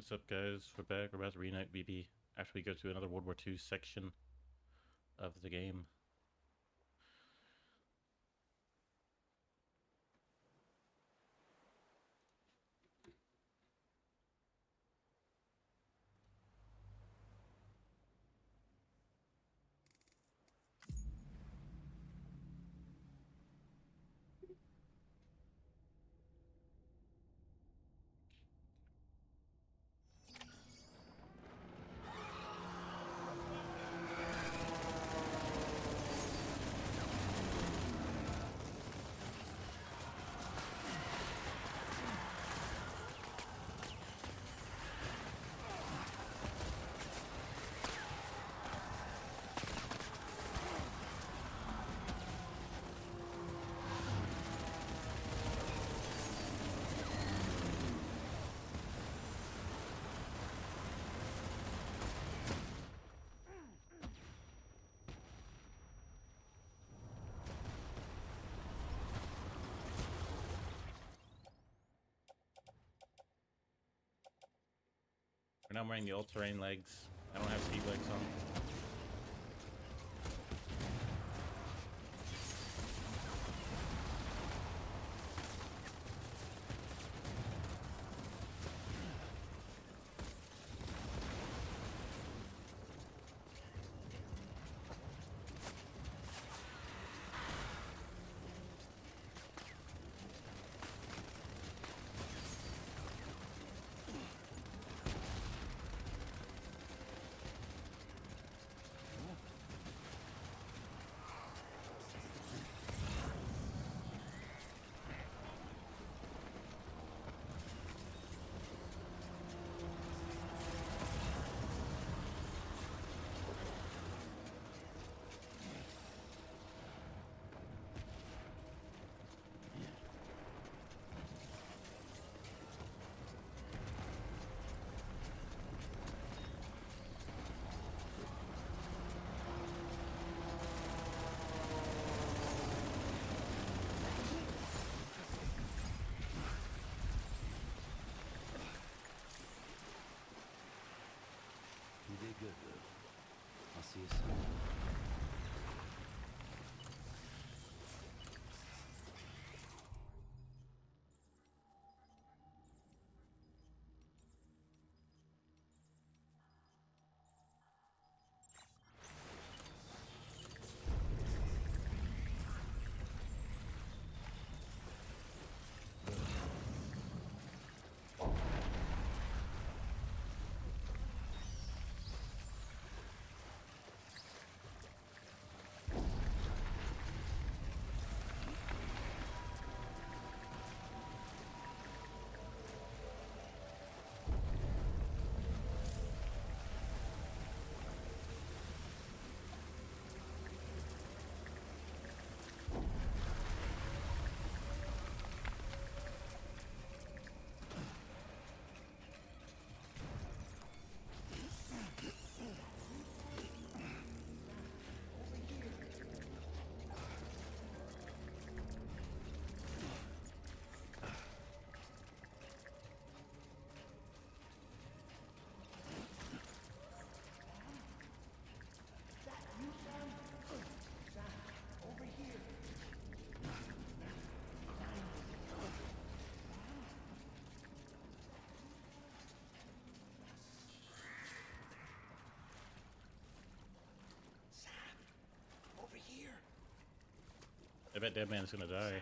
What's up, guys? We're back. We're about to reunite BB after we go to another World War II section of the game. Right now I'm wearing the all-terrain legs. I don't have ski legs on. You did good, Luke. I'll see you soon. I bet Dead Man's gonna die.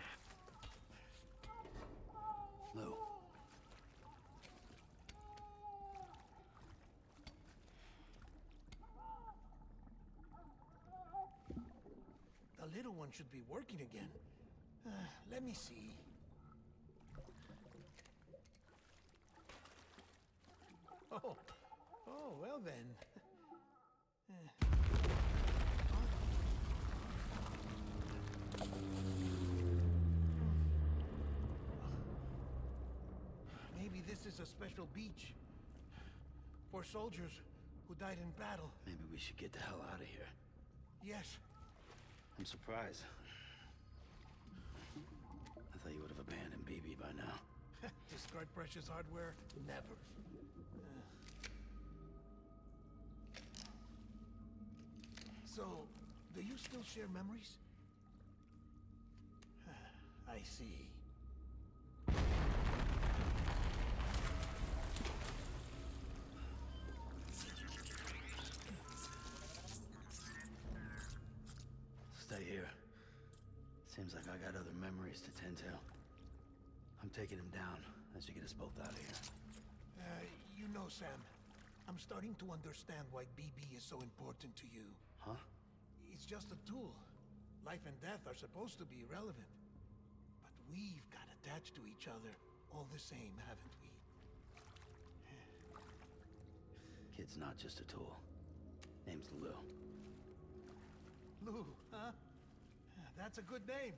Lou. The little one should be working again. Let me see. Oh, well then. Maybe this is a special beach for soldiers who died in battle. Maybe we should get the hell out of here. Yes. I'm surprised. I thought you would have abandoned BB by now. Discard precious hardware? Never. So, do you still share memories? I see. Stay here. Seems like I got other memories to tend to. I'm taking him down as you get us both out of here. You know, Sam, I'm starting to understand why BB is so important to you. Huh? It's just a tool. Life and death are supposed to be irrelevant. But we've got attached to each other all the same, haven't we? Kid's not just a tool. Name's Lou. Lou, huh? That's a good name.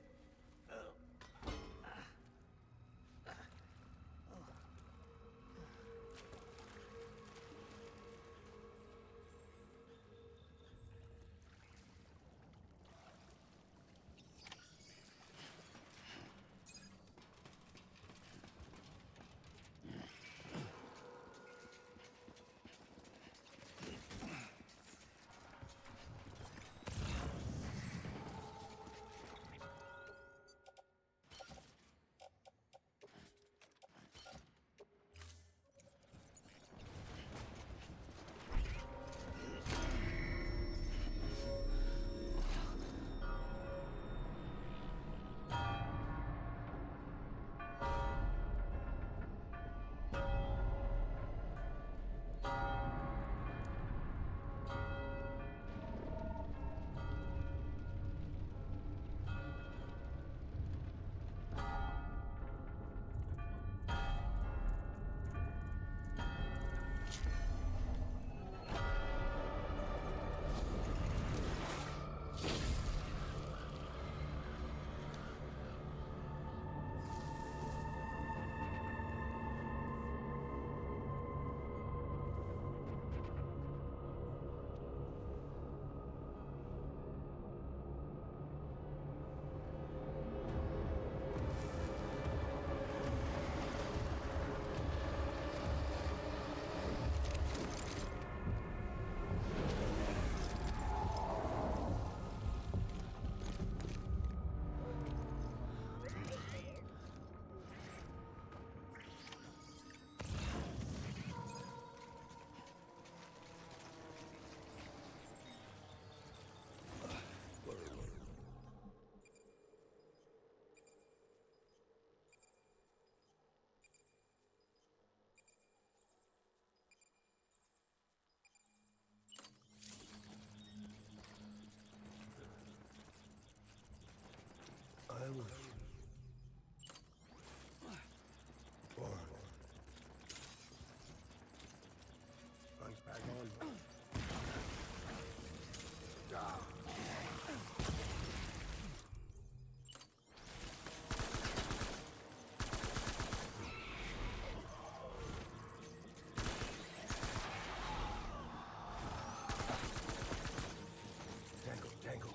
I was born. Runs back on. Tangle, tangle.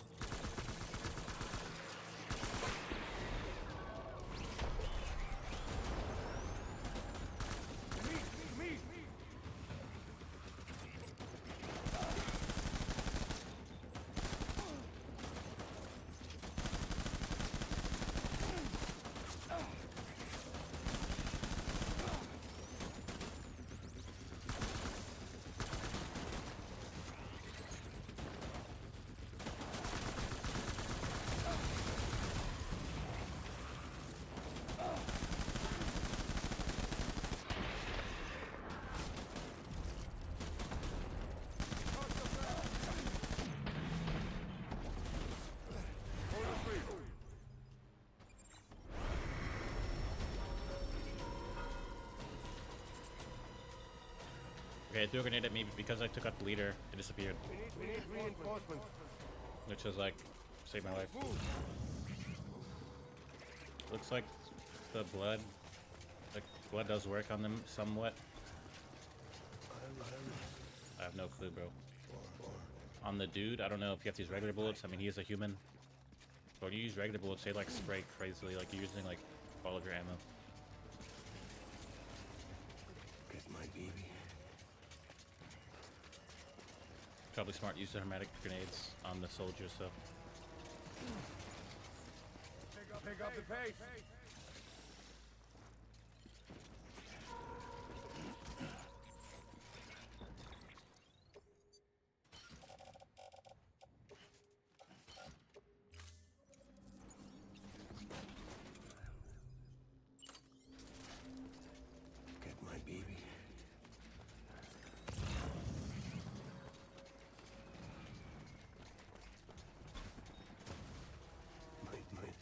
Okay, I threw a grenade at me, but because I took out the leader, it disappeared. We need reinforcements. Which was like, saved my life. Looks like the blood does work on them somewhat. I have no clue, bro. On the dude, I don't know if you have to use regular bullets. I mean, he is a human. But when you use regular bullets, they like spray crazily, like you're using like all of your ammo. Get my baby. Probably smart use of hermetic grenades on the soldiers, so. Pick up the pace. Get my baby. My dear lady.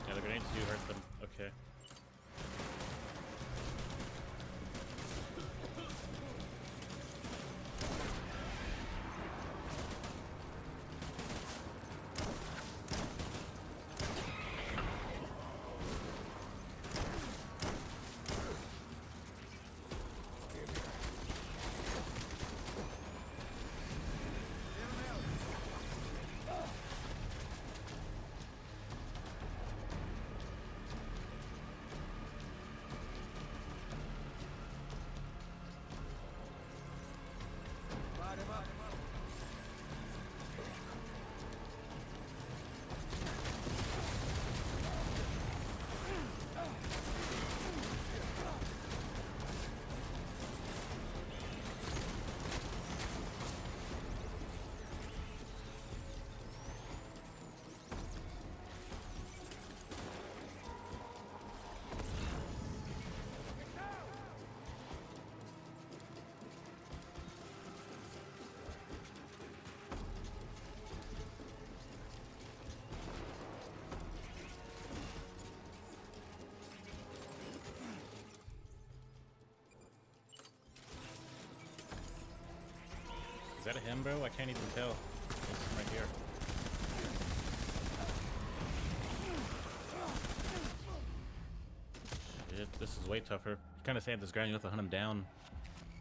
Yeah, the grenades do hurt them. Okay. Is that a him, bro? I can't even tell. It's right here. Shit, this is way tougher. You kind of saying this guy, you have to hunt him down.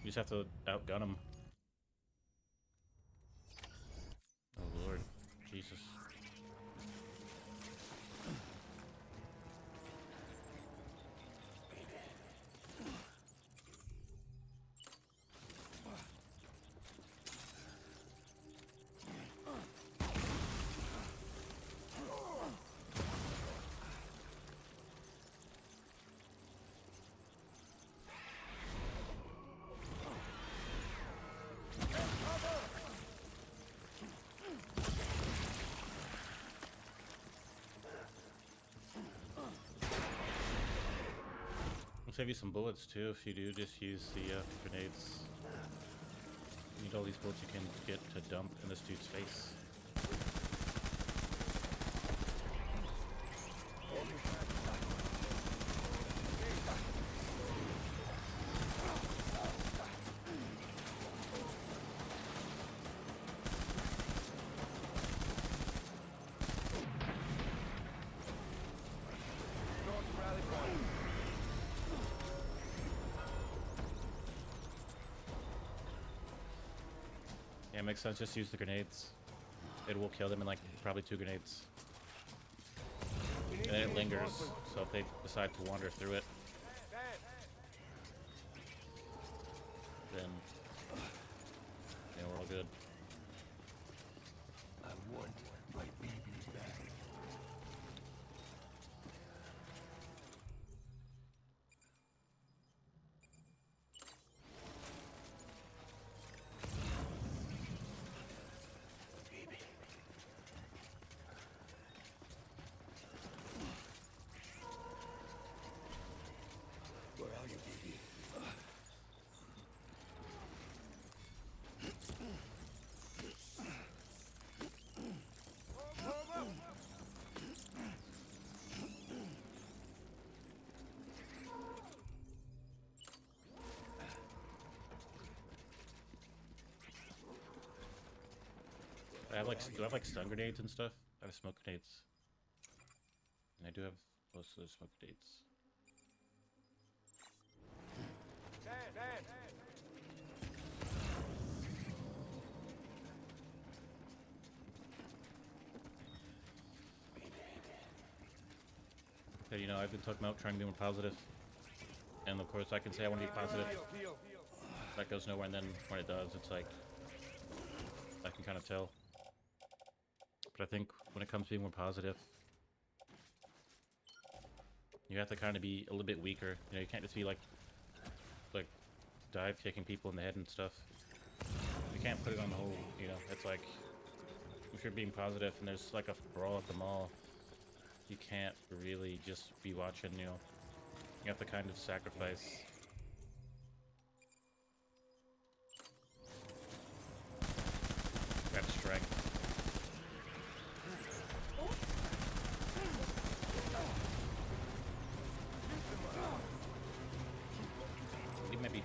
You just have to outgun him. Oh lord, Jesus. I'll save you some bullets too if you do just use the grenades. You need all these bullets you can get to dump in this dude's face. Yeah, it makes sense. Just use the grenades. It will kill them in like probably 2 grenades. And it lingers, so if they decide to wander through it, then yeah, we're all good. I want my baby back. Baby. do I have like stun grenades and stuff? I have smoke grenades. And I do have most of those smoke grenades. Okay, you know, I've been talking about trying to be more positive. And of course I can say I want to be positive. That goes nowhere, and then when it does, it's like I can kind of tell. But I think when it comes to being more positive, you have to kind of be a little bit weaker. You know, you can't just be like dive kicking people in the head and stuff. You can't put it on the whole, you know, it's like if you're being positive and there's like a brawl at the mall, you can't really just be watching, you know. You have to kind of sacrifice. That strength. Leave my BP.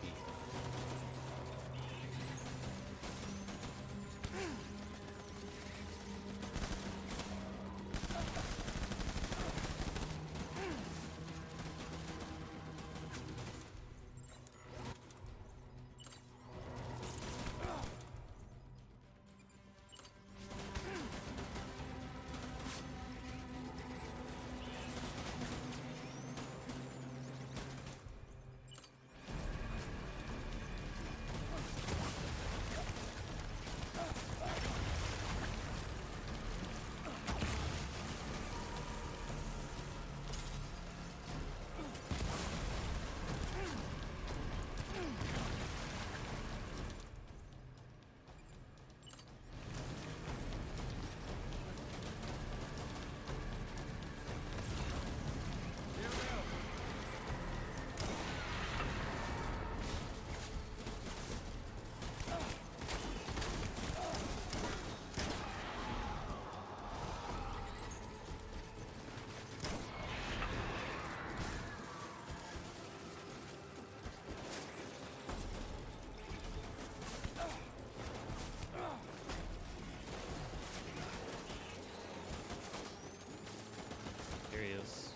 Here he is.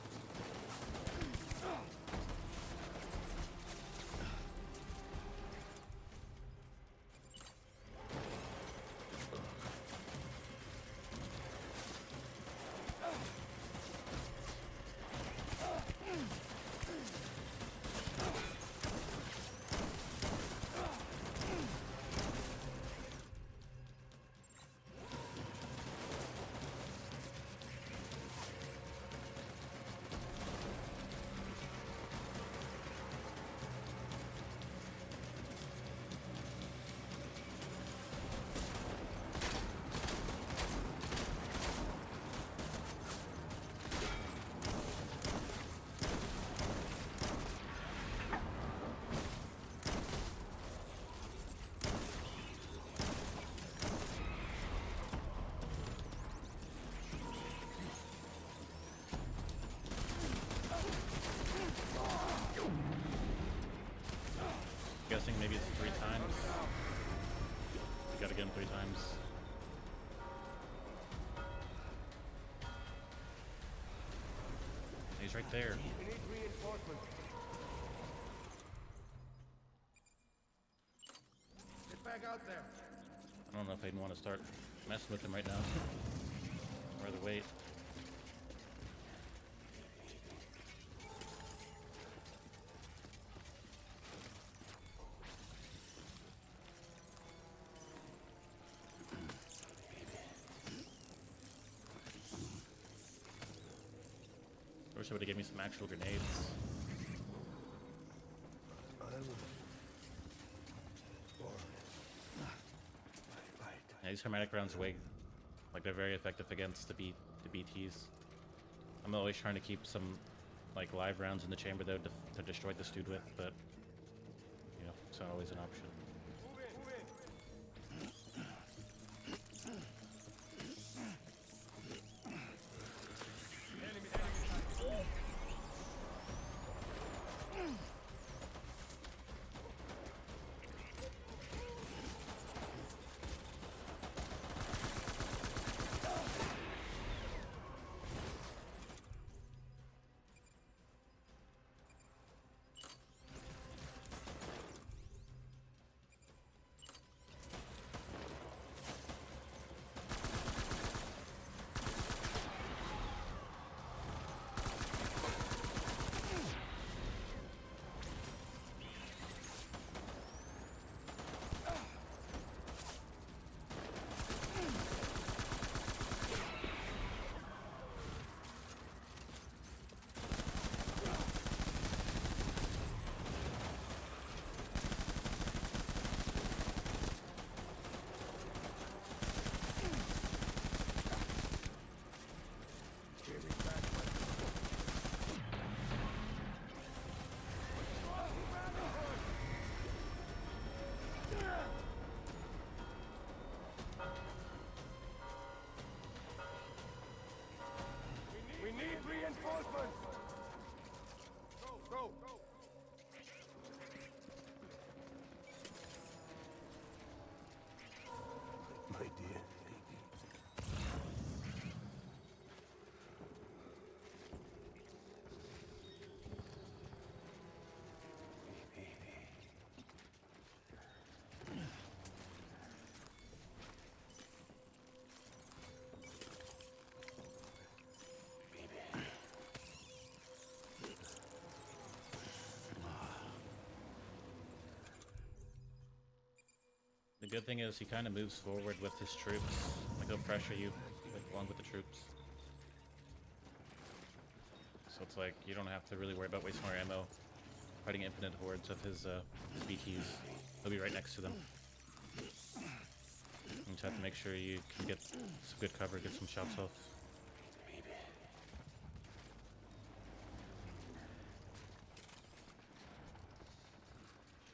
Guessing maybe it's 3 times. You gotta get him 3 times. He's right there. We need reinforcements. Get back out there. I don't know if I even want to start messing with him right now. I'd rather wait. I wish I would have given me some actual grenades. I will. Yeah, these hermetic rounds are like they're very effective against the BTs. I'm always trying to keep some like live rounds in the chamber though to destroy this dude with, but you know, it's not always an option. The good thing is he kind of moves forward with his troops. Like he'll pressure you, like, along with the troops. So it's like you don't have to really worry about wasting more ammo fighting infinite hordes of his BTs. He'll be right next to them. You just have to make sure you can get some good cover, get some shots off.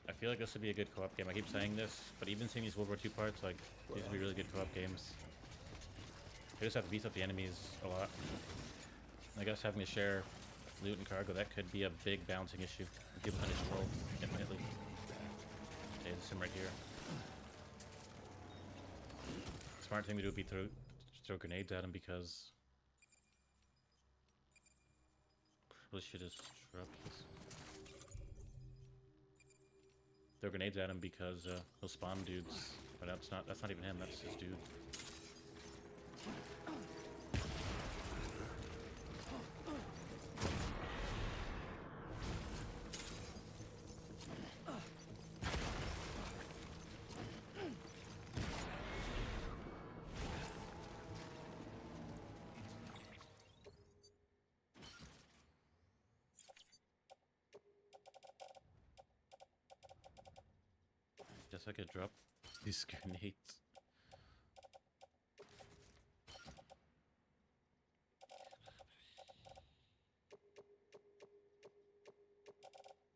I feel like this would be a good co-op game. I keep saying this, but even seeing these World War II parts, like, these would be really good co-op games. You just have to beat up the enemies a lot. I guess having to share loot and cargo, that could be a big balancing issue. People can just roll infinitely. Okay, there's him right here. Smart thing to do would be throw grenades at him because... Probably should just drop this. Throw grenades at him because he'll spawn dudes. But that's not even him, that's his dude. Guess I could drop these grenades.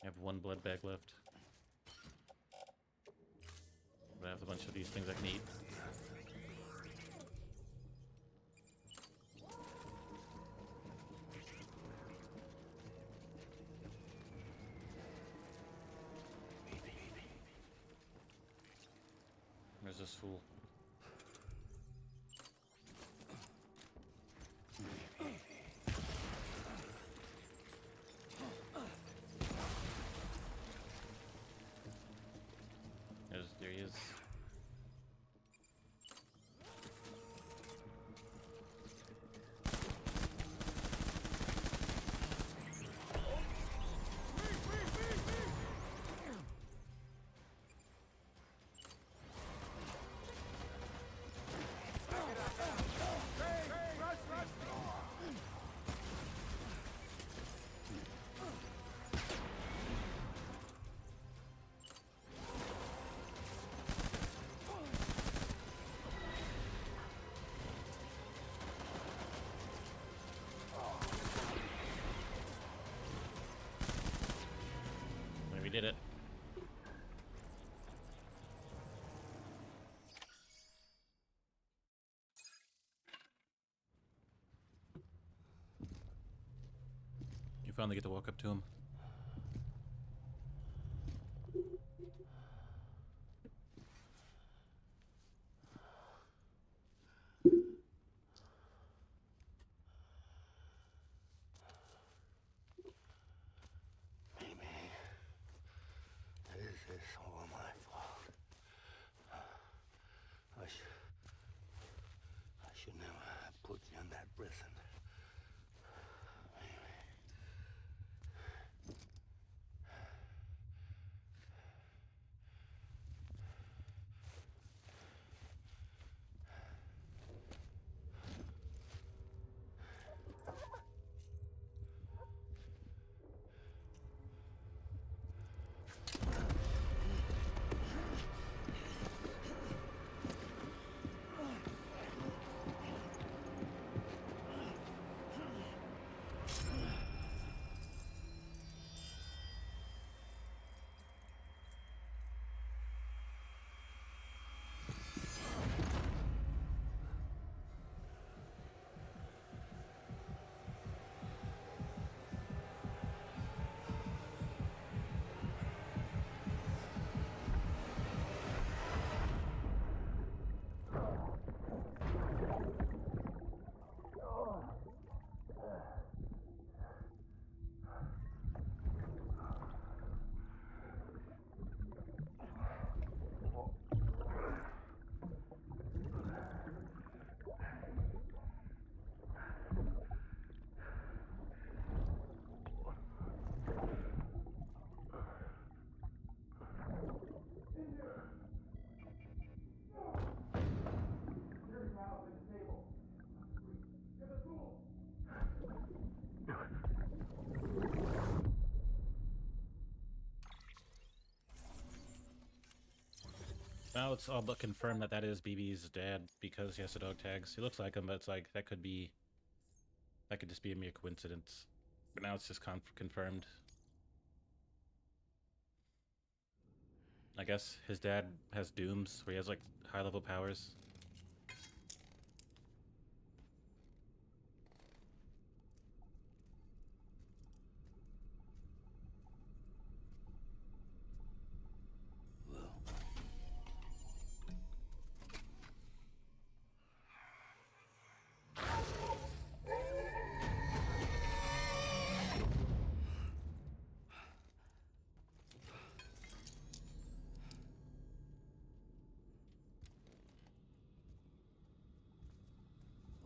I have one blood bag left. But I have a bunch of these things I can eat. Where's this fool? There he is. We did it. You finally get to walk up to him. It's all my fault. I should never have put you in that prison. Now it's all but confirmed that that is BB's dad because he has the dog tags. He looks like him, but it's like that could just be a mere coincidence. But now it's just confirmed. I guess his dad has dooms where he has like high level powers.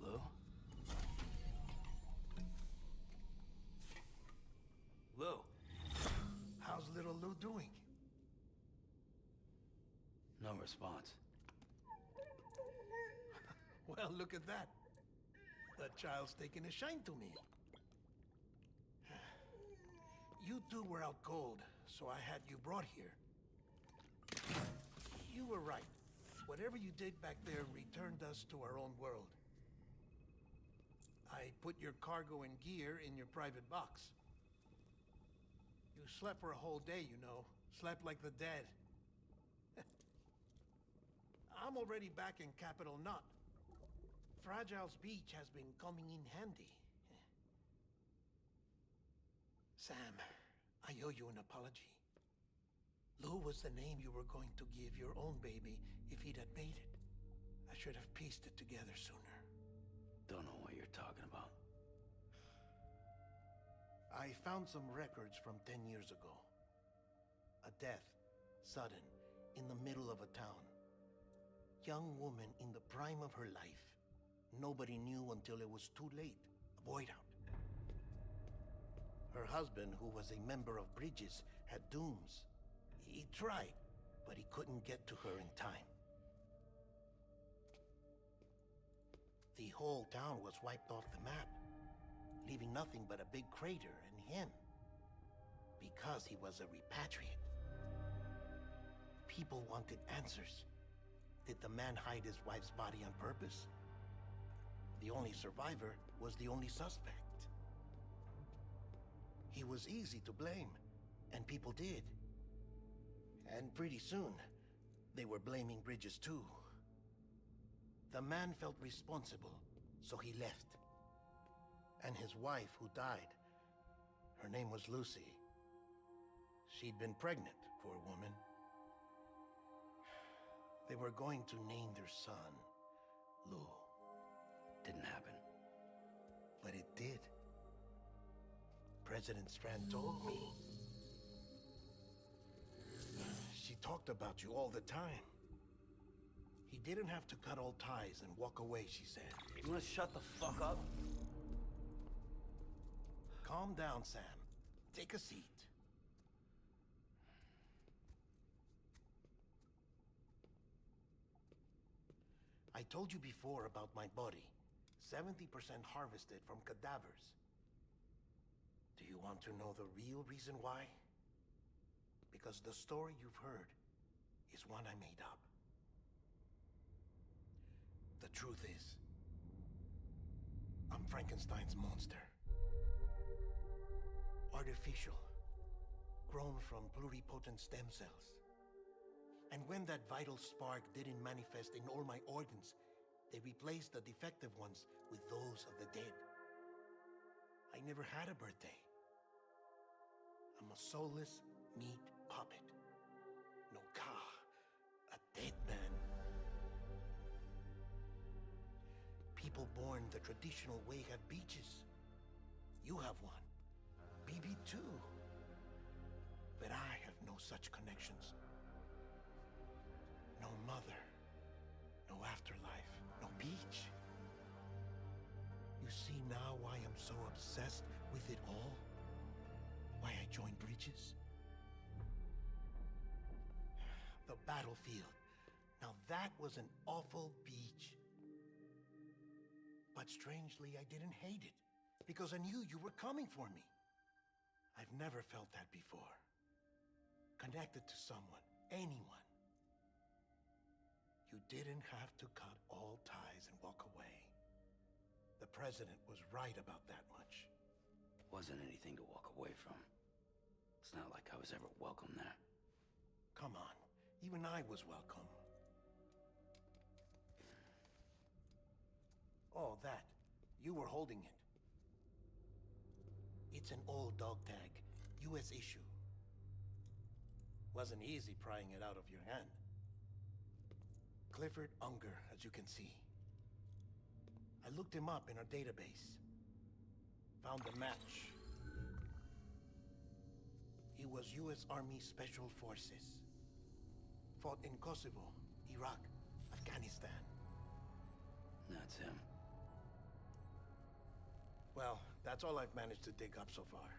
Lou? Lou? How's little Lou doing? No response. Well, look at that. The child's taking a shine to me. You two were out cold, so I had you brought here. You were right. Whatever you did back there returned us to our own world. I put your cargo and gear in your private box. You slept for a whole day, you know. Slept like the dead. I'm already back in Capital Knot. Fragile's beach has been coming in handy. Sam, I owe you an apology. Lou was the name you were going to give your own baby if he'd had made it. I should have pieced it together sooner. Don't know what you're talking about. I found some records from 10 years ago. A death, sudden, in the middle of a town. Young woman in the prime of her life. Nobody knew until it was too late. A void out. Her husband, who was a member of Bridges, had dooms. He tried, but he couldn't get to her in time. The whole town was wiped off the map, leaving nothing but a big crater and him. Because he was a repatriate. People wanted answers. Did the man hide his wife's body on purpose? The only survivor was the only suspect. He was easy to blame, and people did. And pretty soon, they were blaming Bridges too. The man felt responsible, so he left. And his wife, who died, her name was Lucy. She'd been pregnant, poor woman. They were going to name their son Lou. Didn't happen. But it did. President Strand told me. She talked about you all the time. He didn't have to cut all ties and walk away, she said. You wanna shut the fuck up? Calm down, Sam. Take a seat. I told you before about my body. 70% harvested from cadavers. Do you want to know the real reason why? Because the story you've heard is one I made up. The truth is, I'm Frankenstein's monster. Artificial, grown from pluripotent stem cells. And when that vital spark didn't manifest in all my organs, they replaced the defective ones with those of the dead. I never had a birthday. I'm a soulless meat puppet. No ka, a dead man. People born the traditional way have beaches. You have one. BB too. But I have no such connections. No mother. No afterlife. No beach. You see now why I'm so obsessed with it all? Why I joined Bridges? The battlefield. Now that was an awful beach. But strangely, I didn't hate it. Because I knew you were coming for me. I've never felt that before. Connected to someone, anyone. didn't have to cut all ties and walk away. The president was right about that much. Wasn't anything to walk away from. It's not like I was ever welcome there. Come on, even I was welcome. Oh, that. You were holding it. It's an old dog tag, US issue. Wasn't easy prying it out of your hand. Clifford Unger, as you can see. I looked him up in our database. Found a match. He was US Army Special Forces. Fought in Kosovo, Iraq, Afghanistan. That's him. Well, that's all I've managed to dig up so far.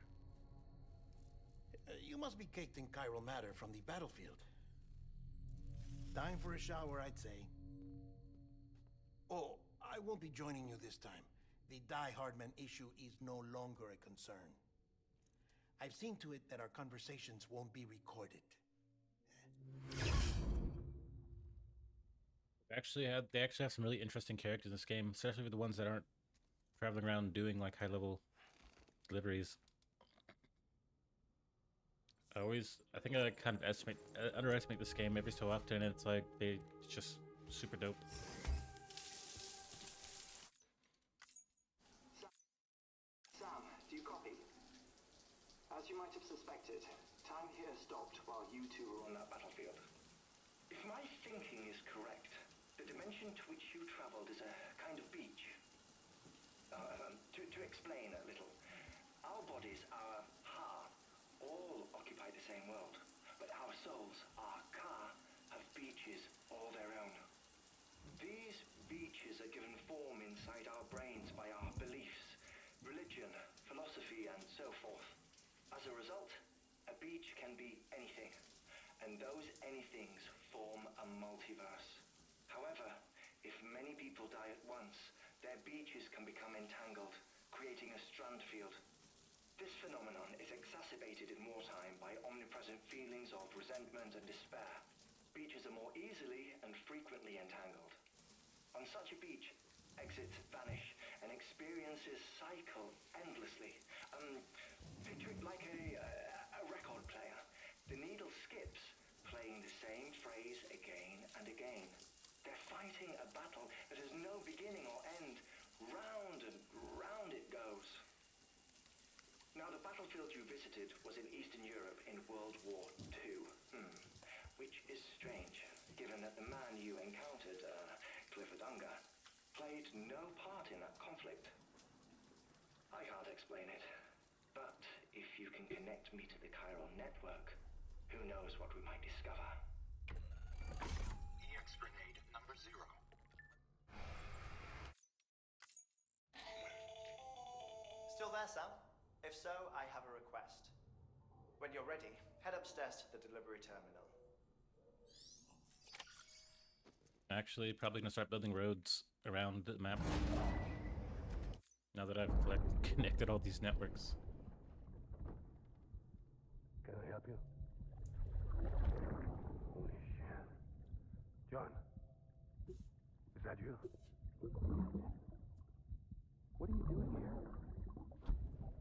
You must be caked in chiral matter from the battlefield. Time for a shower, I'd say. Oh, I won't be joining you this time. The Die Hardman issue is no longer a concern. I've seen to it that our conversations won't be recorded. They actually have some really interesting characters in this game, especially with the ones that aren't traveling around doing like high-level deliveries. I think I kind of underestimate this game every so often, and it's just super dope. Sam, do you copy? As you might have suspected, time here stopped while you two were on that battlefield. If my thinking is correct, the dimension to which you traveled is a kind of beach. To explain a little, our bodies, our ha, all occupy the same world, but our souls, our ka, have beaches all their own. These beaches are given form inside our brains by our beliefs, religion, philosophy, and so forth. As a result, a beach can be anything, and those anythings form a multiverse. However, if many people die at once, their beaches can become entangled, creating a strand field. This phenomenon is exacerbated in wartime by omnipresent feelings of resentment and despair. Beaches are more easily and frequently entangled. On such a beach, exits vanish and experiences cycle endlessly. Picture it like a record player. The needle skips, playing the same phrase again and again. They're fighting a battle that has no beginning or end. Round and round it goes. Now, the battlefield you visited was in Eastern Europe in World War II. Which is strange, given that the man you encountered, Clifford Unger, played no part in that conflict. I can't explain it, but if you can connect me to the chiral network, who knows what we might discover. EX grenade number 0. Still there, Sam? If so, I have a request. When you're ready, head upstairs to the delivery terminal. Actually, probably gonna start building roads around the map now that I've connected all these networks. Can I help you? Holy shit. John. Is that you? What are you doing here?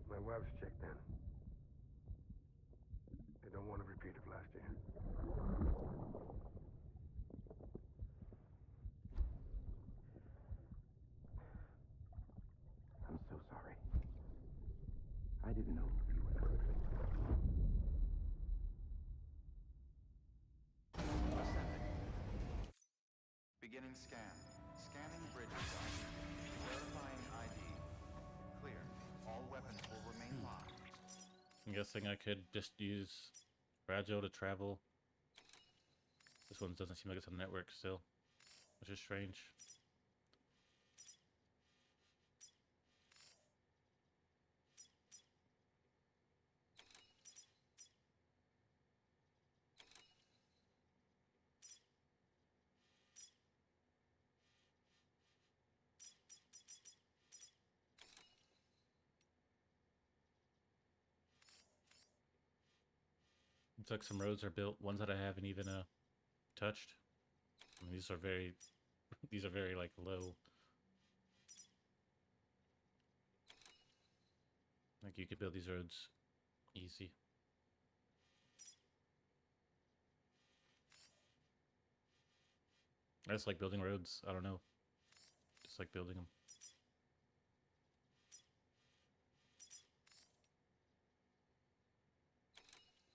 My wife's checked in. They don't want a repeat of last year. I'm so sorry. I didn't know you were coming. Beginning scan. Scanning bridges. Verifying ID. Clear. All weapons will remain live. I'm guessing I could just use Fragile to travel. This one doesn't seem like it's on the network still, which is strange. Looks like some roads are built, ones that I haven't even touched. And these are very, these are very like low. Like you could build these roads easy. I just like building roads. I don't know. Just like building them.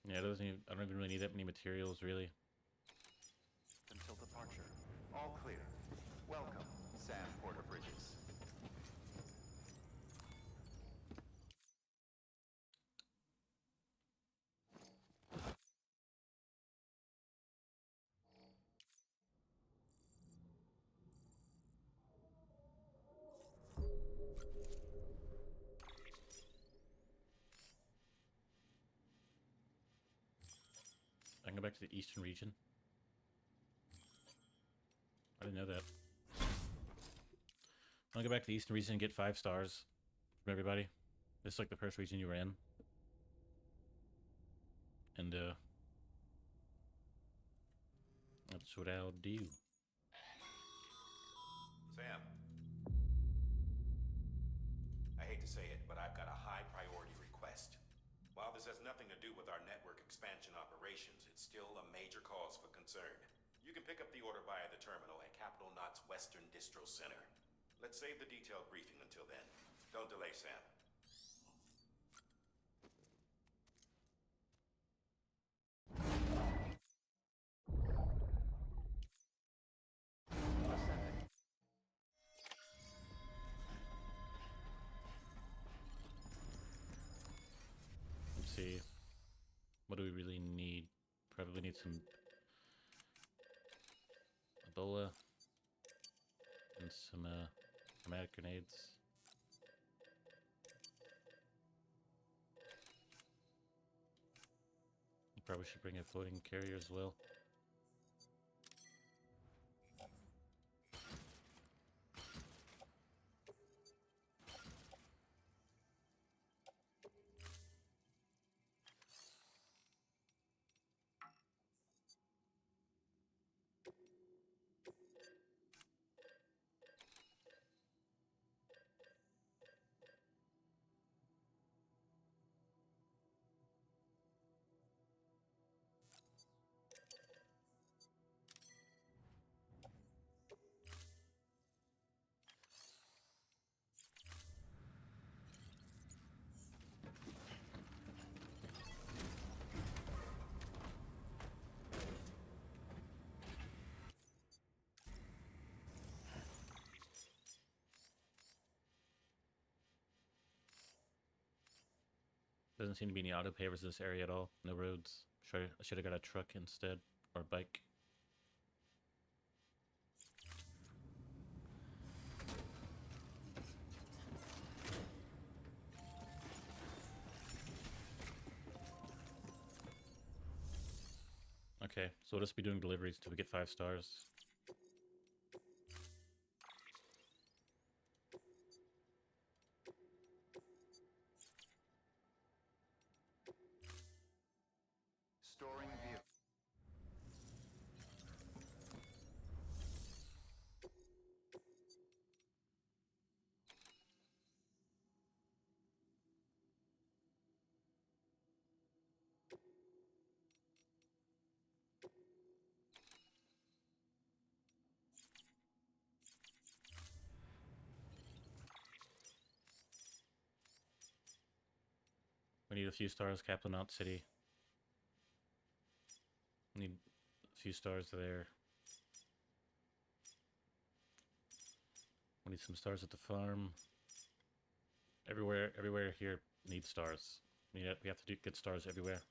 Yeah, it doesn't even, I don't even really need that many materials, really. Until departure. All clear. Welcome, Sam Porter Bridges. I can go back to the eastern region. I didn't know that. I'll go back to the eastern region and get 5 stars from everybody. This is like the first region you were in. And that's what I'll do. Sam. I hate to say it, but I've got a high priority request. While this has nothing to do with our network expansion operations, it's still a major cause for concern. You can pick up the order via the terminal at Capital Knot's Western Distro Center. Let's save the detailed briefing until then. Don't delay, Sam. Let's see. What do we really need? Probably need some Ebola and some automatic grenades. Probably should bring a floating carrier as well. Doesn't seem to be any auto pavers in this area at all. No roads. I should have got a truck instead, or a bike. Okay, so we'll just be doing deliveries until we get 5 stars. Storing vehicle. We need a few stars, Kaplan Out City. Need a few stars there. We need some stars at the farm. Everywhere here needs stars. We have to get stars everywhere.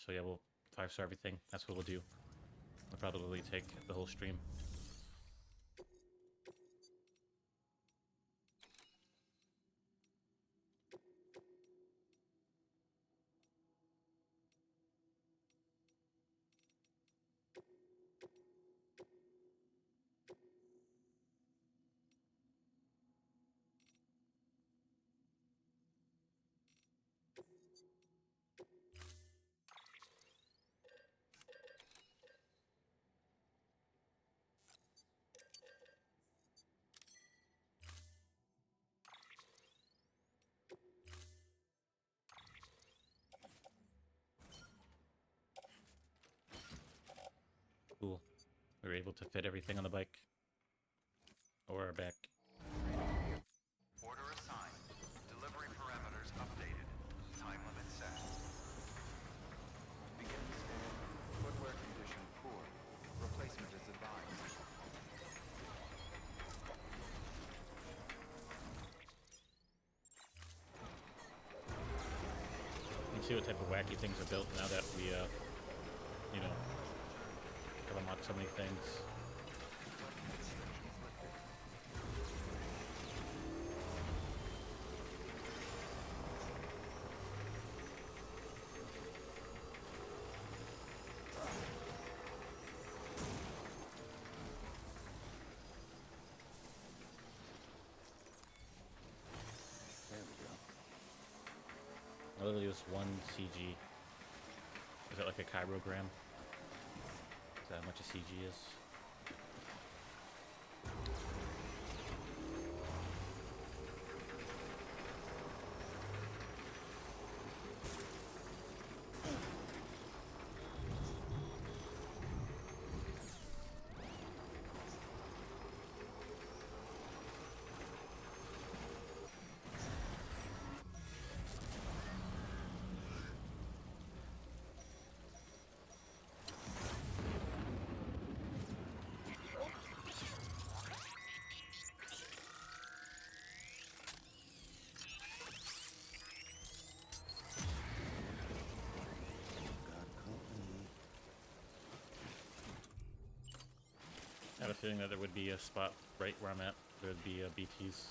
So yeah, we'll 5-star everything. That's what we'll do. We'll probably take the whole stream. Cool. We were able to fit everything on the bike. Or our back. Order assigned. Delivery parameters updated. Time limit set. Begin scan. Footwear condition poor. Replacement is advised. You can see what type of wacky things are built now that we, you know, have unlocked so many things. Literally just one CG. Is that like a chirogram? Is that how much a CG is? I had a feeling that there would be a spot right where I'm at. There would be BTs.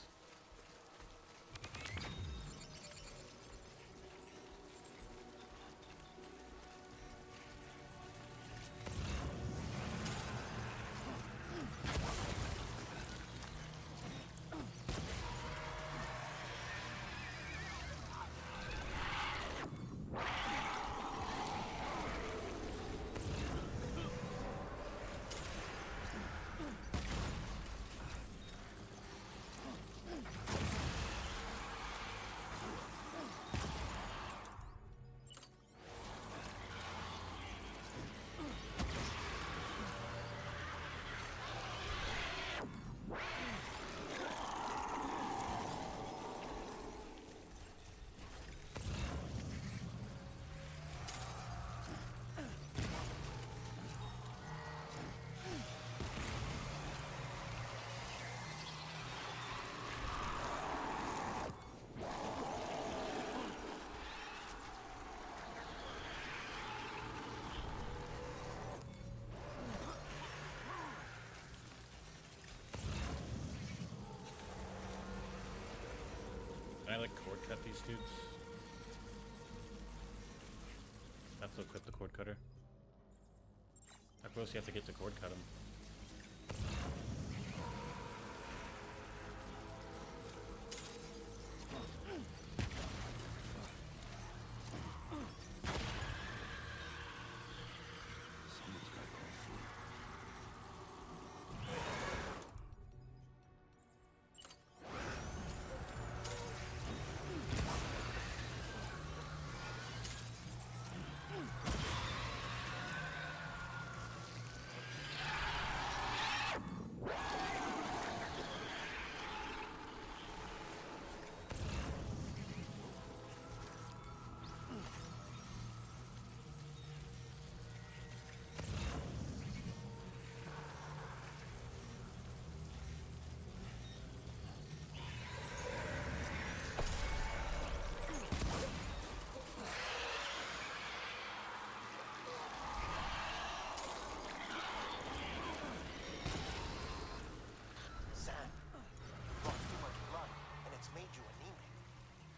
Can I like cord cut these dudes? I have to equip the cord cutter. How close do you have to get to cord cut them?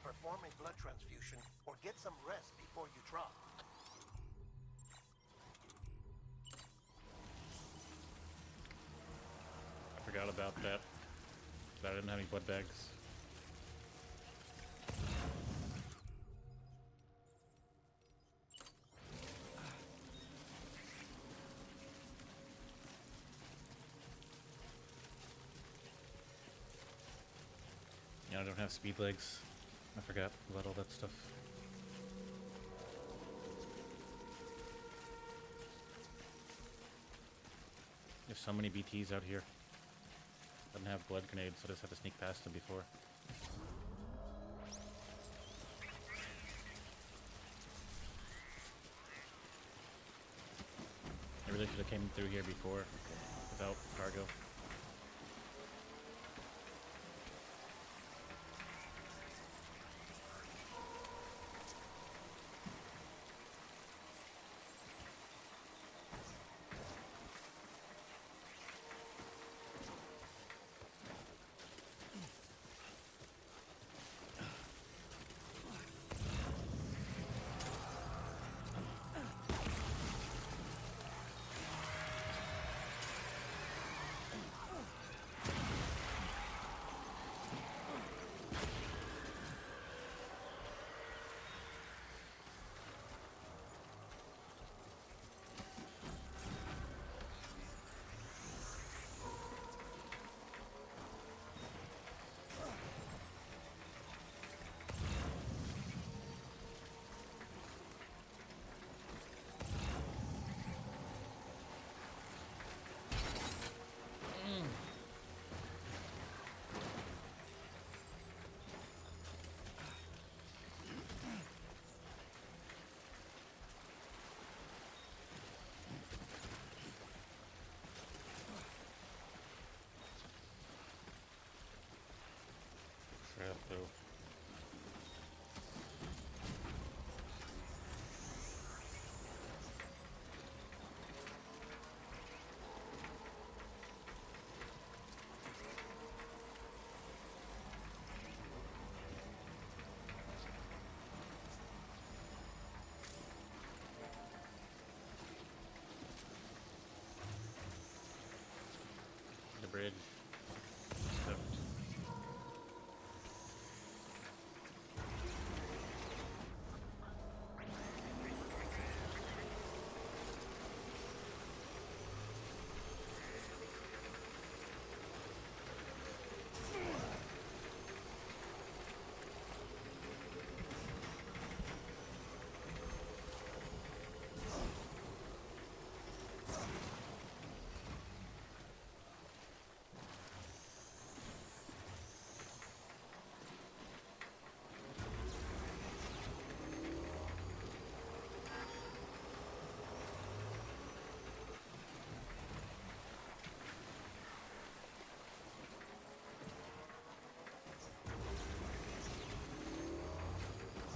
Perform a blood transfusion or get some rest before you drop. I forgot about that. I didn't have any blood bags. Yeah, I don't have speed legs. I forgot about all that stuff. There's so many BTs out here. I didn't have blood grenades, so I just had to sneak past them before. I really should have came through here before without cargo. Crap, though. The bridge. Stuffed.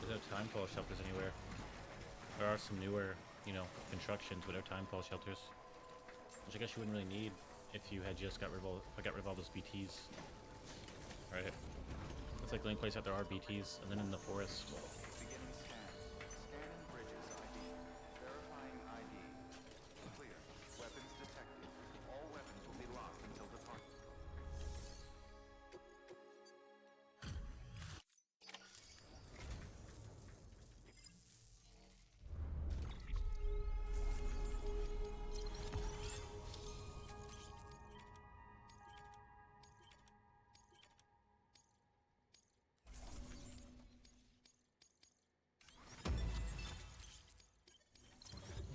There's no time fall shelters anywhere. There are some newer, you know, constructions with no time fall shelters, which I guess you wouldn't really need if you had just got rid of all those BTs. Right? It's like the only place out there are BTs, and then in the forest. Beginning scan. Scanning bridges ID. Verifying ID. Clear. Weapons detected. All weapons will be locked until departure.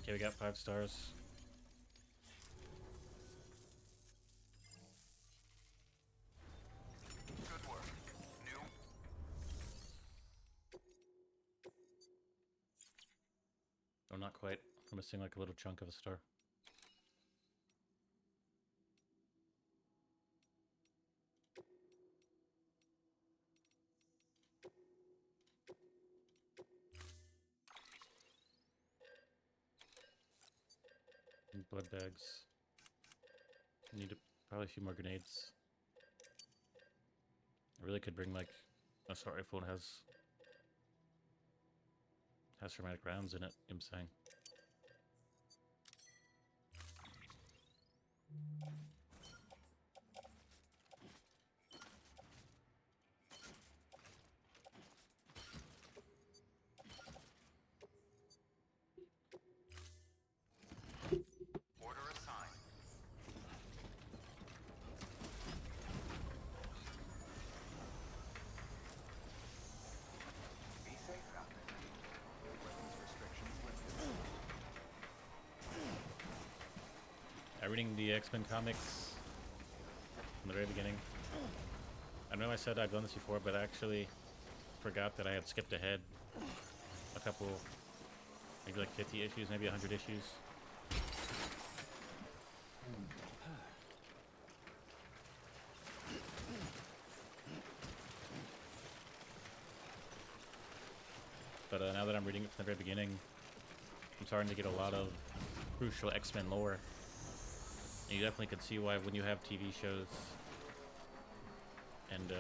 Okay, we got 5 stars. Good work. New. Oh, not quite. I'm missing like a little chunk of a star. And blood bags. Need probably a few more grenades. I really could bring like a assault rifle and has traumatic rounds in it. I'm saying. Order assigned. Be safe out there. Weapons restrictions lifted. I'm reading the X-Men comics from the very beginning. I know I said I've done this before, but I actually forgot that I had skipped ahead a couple, maybe like 50 issues, maybe 100 issues. But now that I'm reading it from the very beginning, I'm starting to get a lot of crucial X-Men lore. And you definitely can see why when you have TV shows and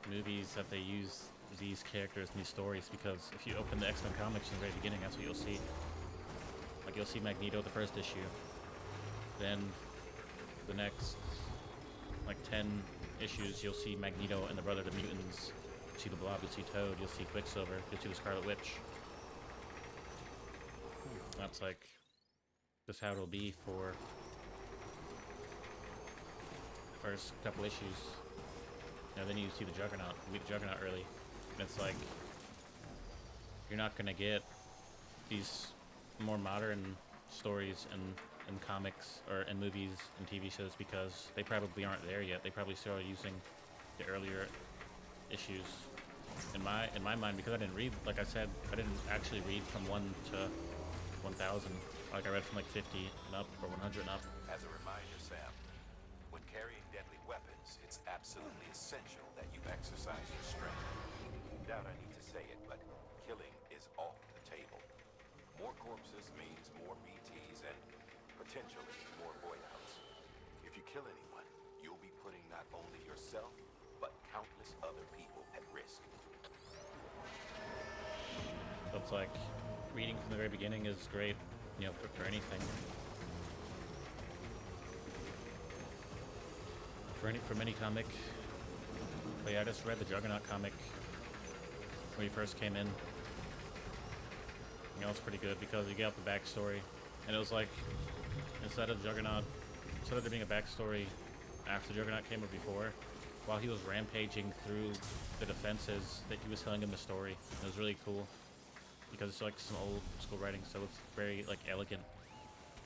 movies that they use these characters and these stories, because if you open the X-Men comics in the very beginning, that's what you'll see. Like, you'll see Magneto the first issue, then the next like 10 issues you'll see Magneto and the Brother of the Mutants, you'll see the Blob, you'll see Toad, you'll see Quicksilver, you'll see the Scarlet Witch. That's like just how it'll be for the first couple issues. Now then you see the Juggernaut, you meet the Juggernaut early, and it's like you're not gonna get these more modern stories and comics or in movies and TV shows because they probably aren't there yet. They probably still are using the earlier issues. In my mind, because I didn't read, like I said, I didn't actually read from 1 to 1,000. Like I read from like 50 and up or 100 and up. As a reminder, Sam, when carrying deadly weapons, it's absolutely essential that you exercise your strength. Doubt I need to say it, but killing is off the table. More corpses means more BTs and potentially more voidouts. If you kill anyone, you'll be putting not only yourself, but countless other people at risk. So it's like reading from the very beginning is great, you know, for anything. From any comic. But yeah, I just read the Juggernaut comic when he first came in. You know, it's pretty good because you get out the backstory, and it was like instead of there being a backstory after Juggernaut came or before, while he was rampaging through the defenses, that he was telling him the story. It was really cool because it's like some old school writing, so it's very like elegant.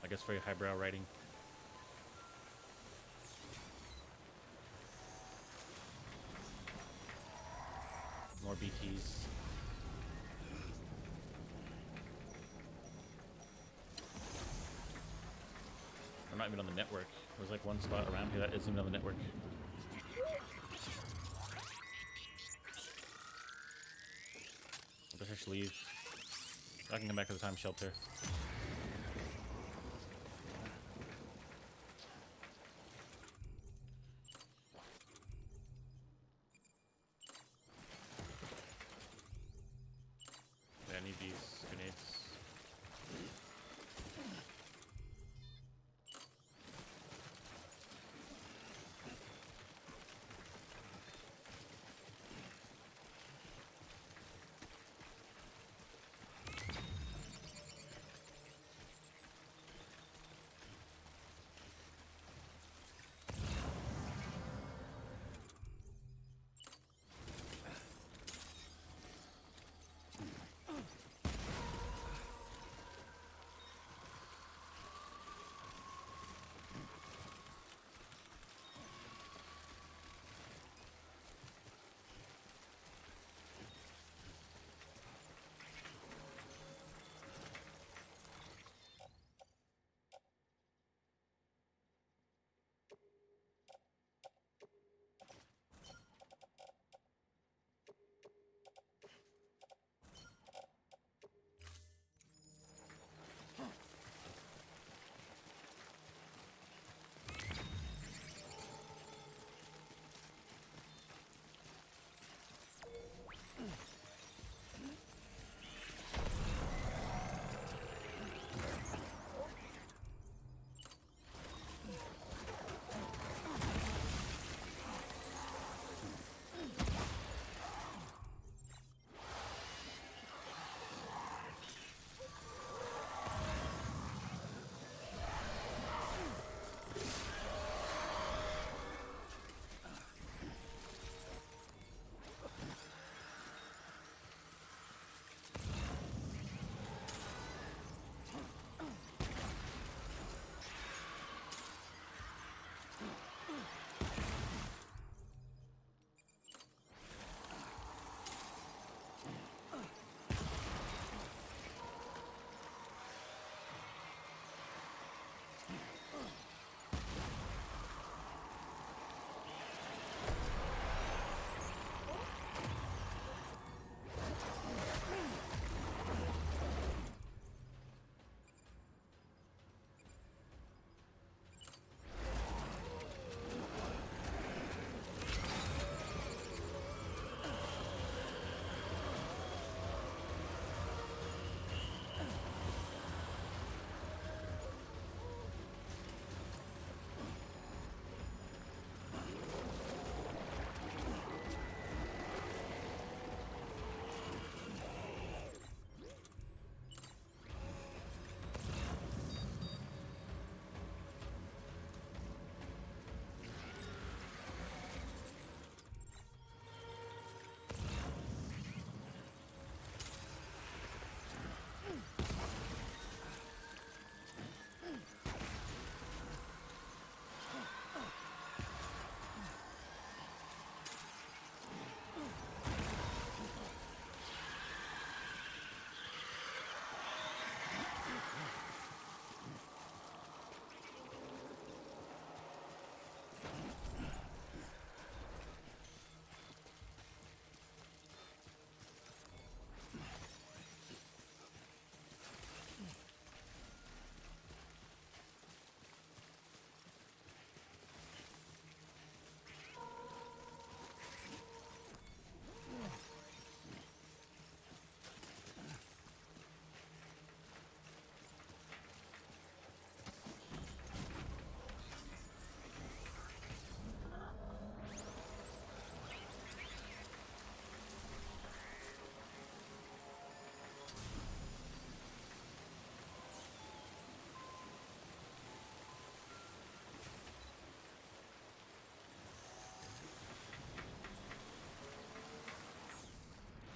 I guess very highbrow writing. More BTs. I'm not even on the network. There's like one spot around here that isn't even on the network. I'll just leave. I can come back to the time shelter. Yeah, I need these grenades.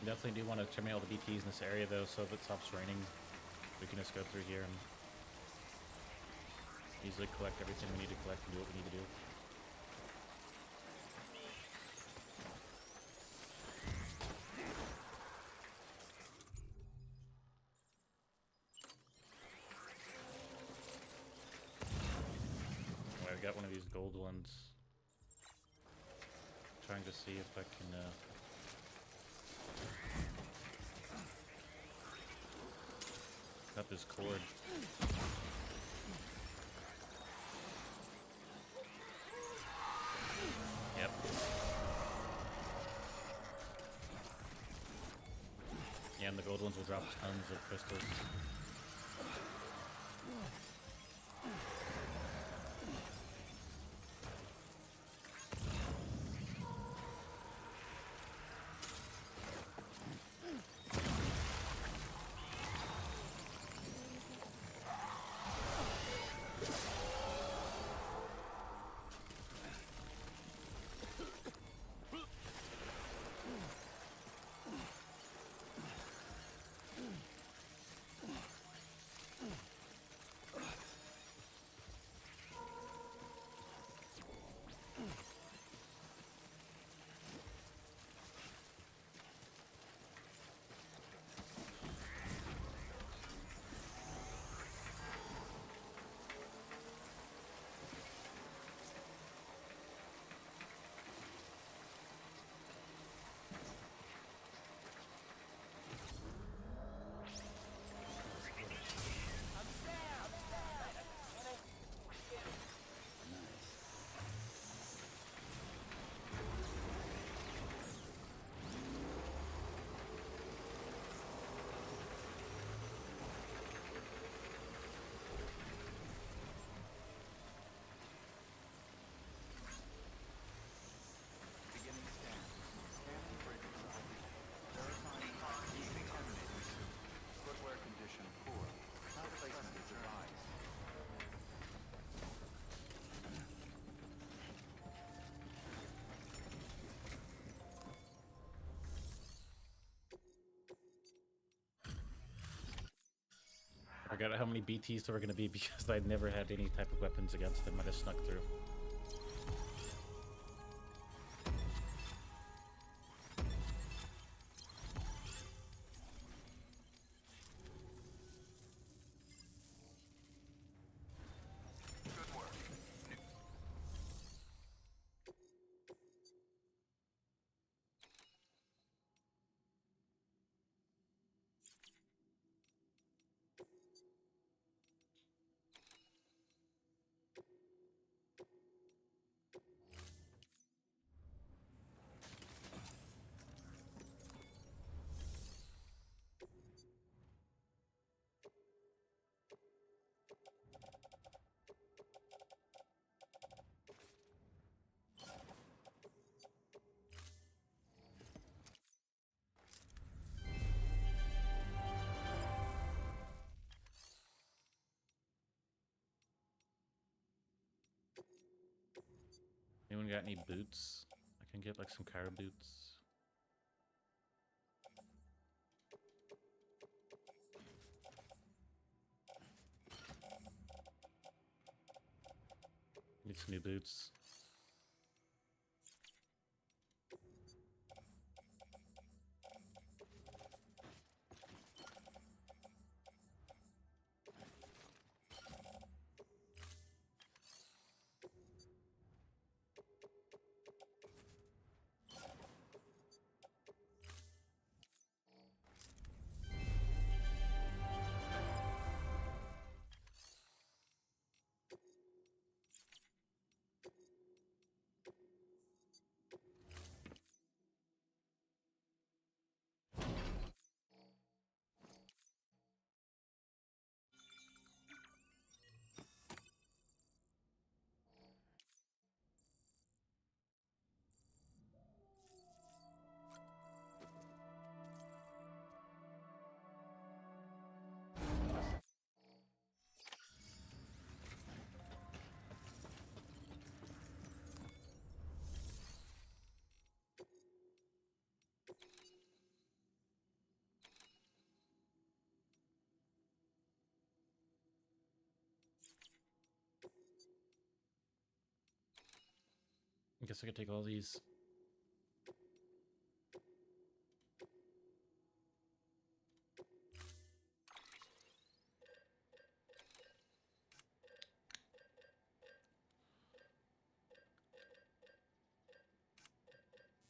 Definitely do want to terminate all the BTs in this area though, so if it stops raining, we can just go through here and easily collect everything we need to collect and do what we need to do. Alright, I got one of these gold ones. Trying to see if I can cut this cord. Yep. Yeah, and the gold ones will drop tons of crystals. Beginning scan. Scanning bridges ID. Verifying ID. Terminating soon. Footwear condition poor. Replacement is advised. I forgot how many BTs there were going to be because I'd never had any type of weapons against them. I just snuck through. Good work. Anyone got any boots? I can get like some car boots. Need some new boots. I guess I could take all these.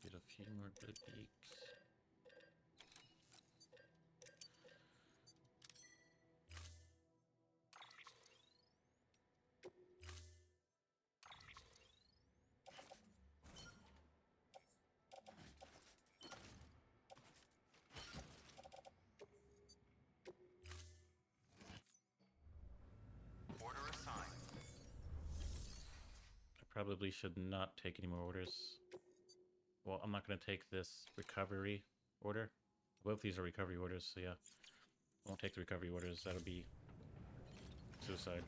Get a few more good beaks. Order assigned. I probably should not take any more orders. Well, I'm not going to take this recovery order. Both these are recovery orders, so yeah. I won't take the recovery orders. That'll be suicide.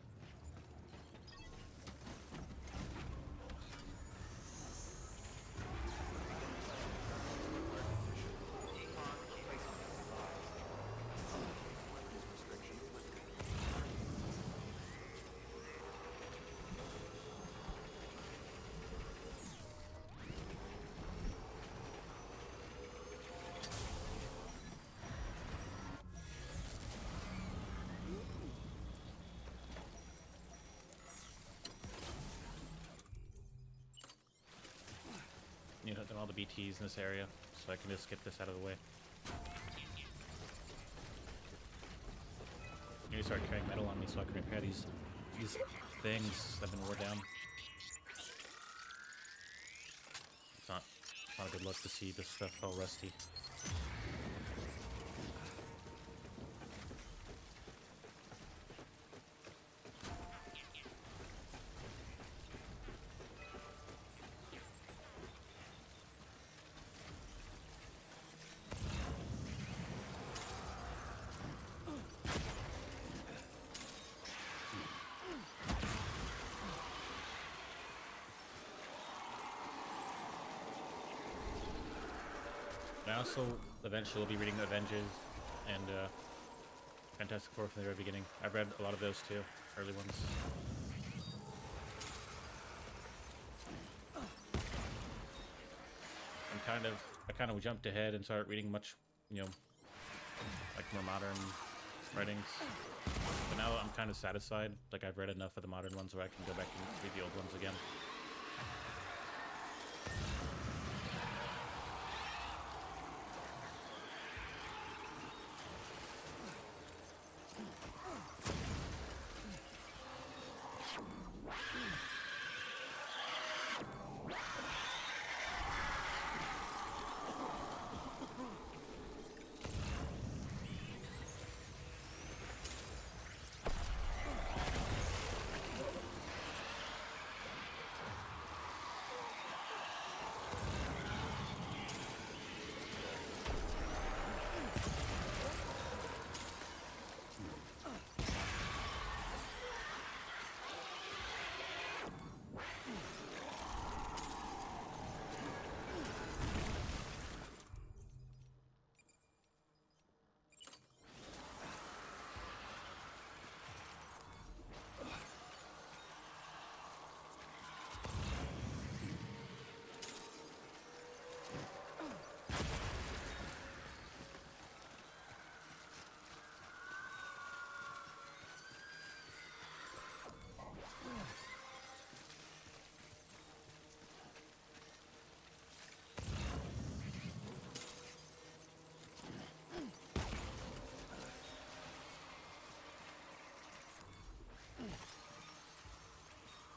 You know, done all the BTs in this area, so I can just get this out of the way. I need to start carrying metal on me so I can repair these things that have been wore down. It's not a good look to see this stuff all rusty. I also eventually will be reading Avengers and Fantastic Four from the very beginning. I've read a lot of those too, early ones. I kind of jumped ahead and started reading much, you know, like more modern writings. But now I'm kind of satisfied. Like I've read enough of the modern ones where I can go back and read the old ones again.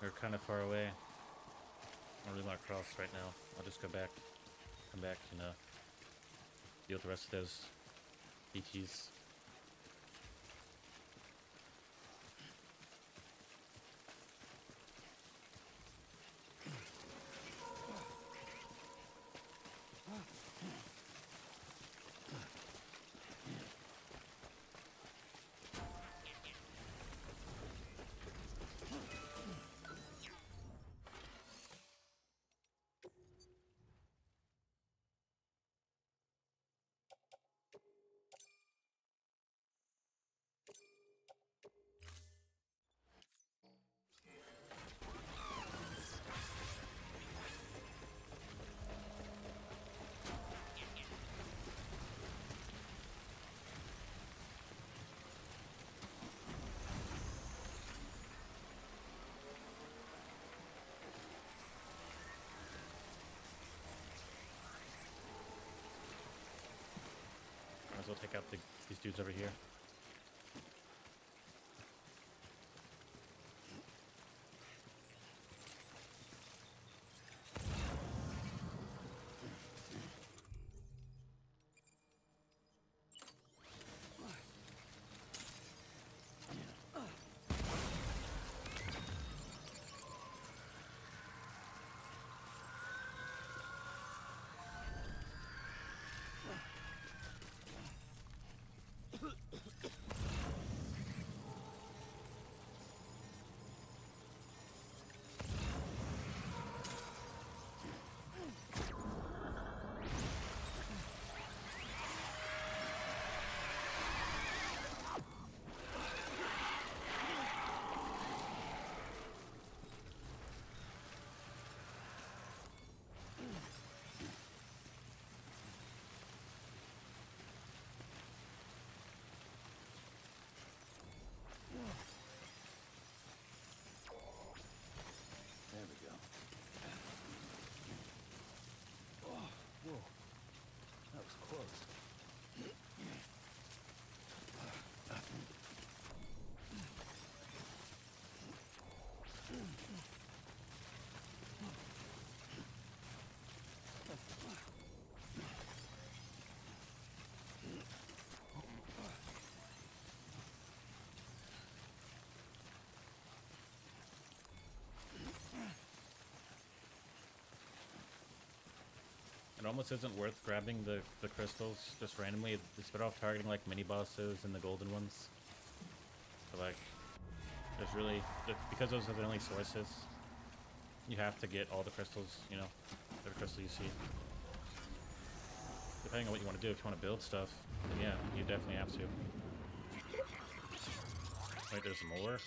They're kind of far away. I don't really want to cross right now. I'll just come back and deal with the rest of those BTs. as well take out these dudes over here. There we go. Oh, whoa. That was close. It almost isn't worth grabbing the crystals just randomly. It's better off targeting like mini bosses and the golden ones. So like, there's really, because those are the only sources, you have to get all the crystals, you know, every crystal you see. Depending on what you want to do, if you want to build stuff, then yeah, you definitely have to. Wait, there's more?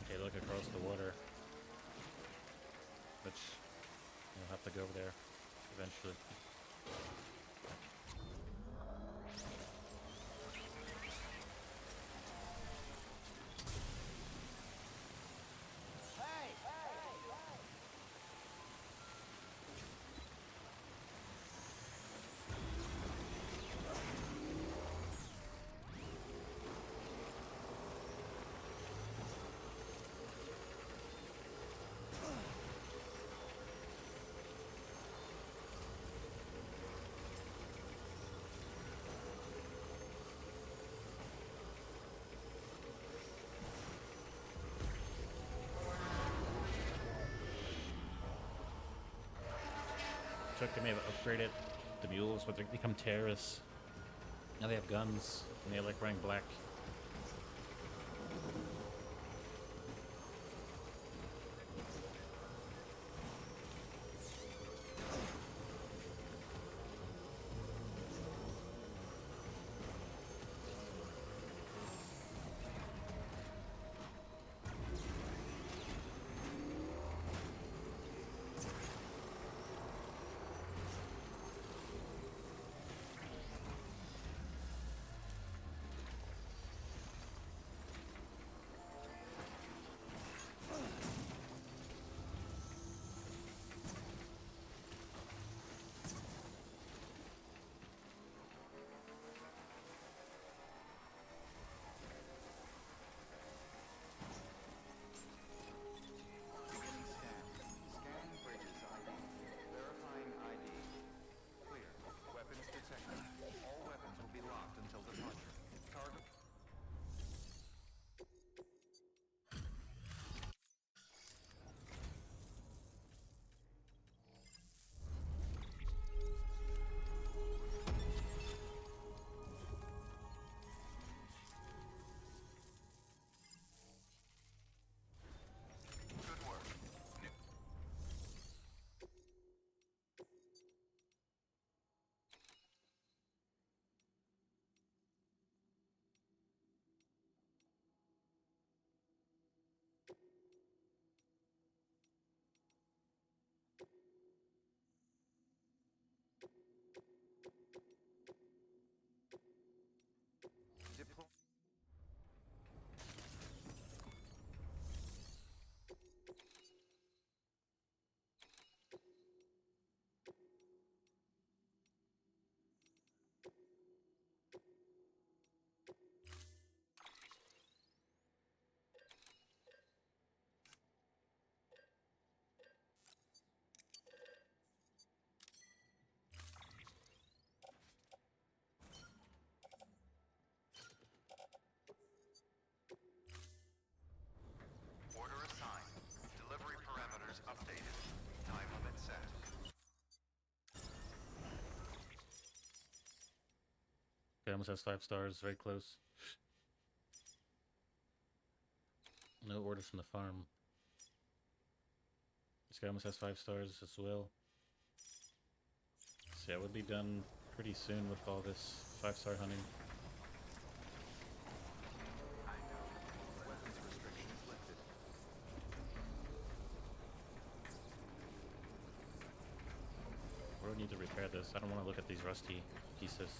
Okay, look across the water. Which, you'll have to go over there eventually. They may have upgraded the mules, but they become terrorists. Now they have guns, and they like wearing black. Okay, almost has 5 stars, very close. No orders from the farm. This guy almost has 5 stars as well. So yeah, we'll be done pretty soon with all this 5-star hunting. I know. Weapons restrictions lifted. We need to repair this. I don't want to look at these rusty pieces.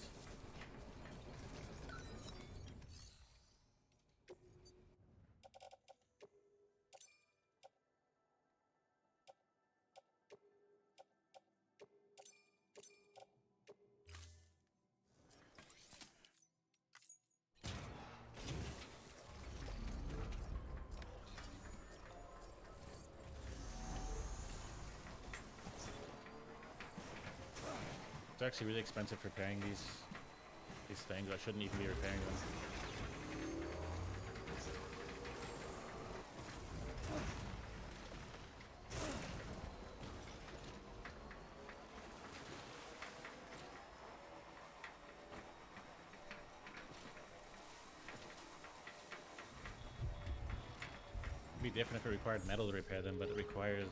It's actually really expensive repairing these things. I shouldn't even be repairing them. It'd be different if it required metal to repair them, but it requires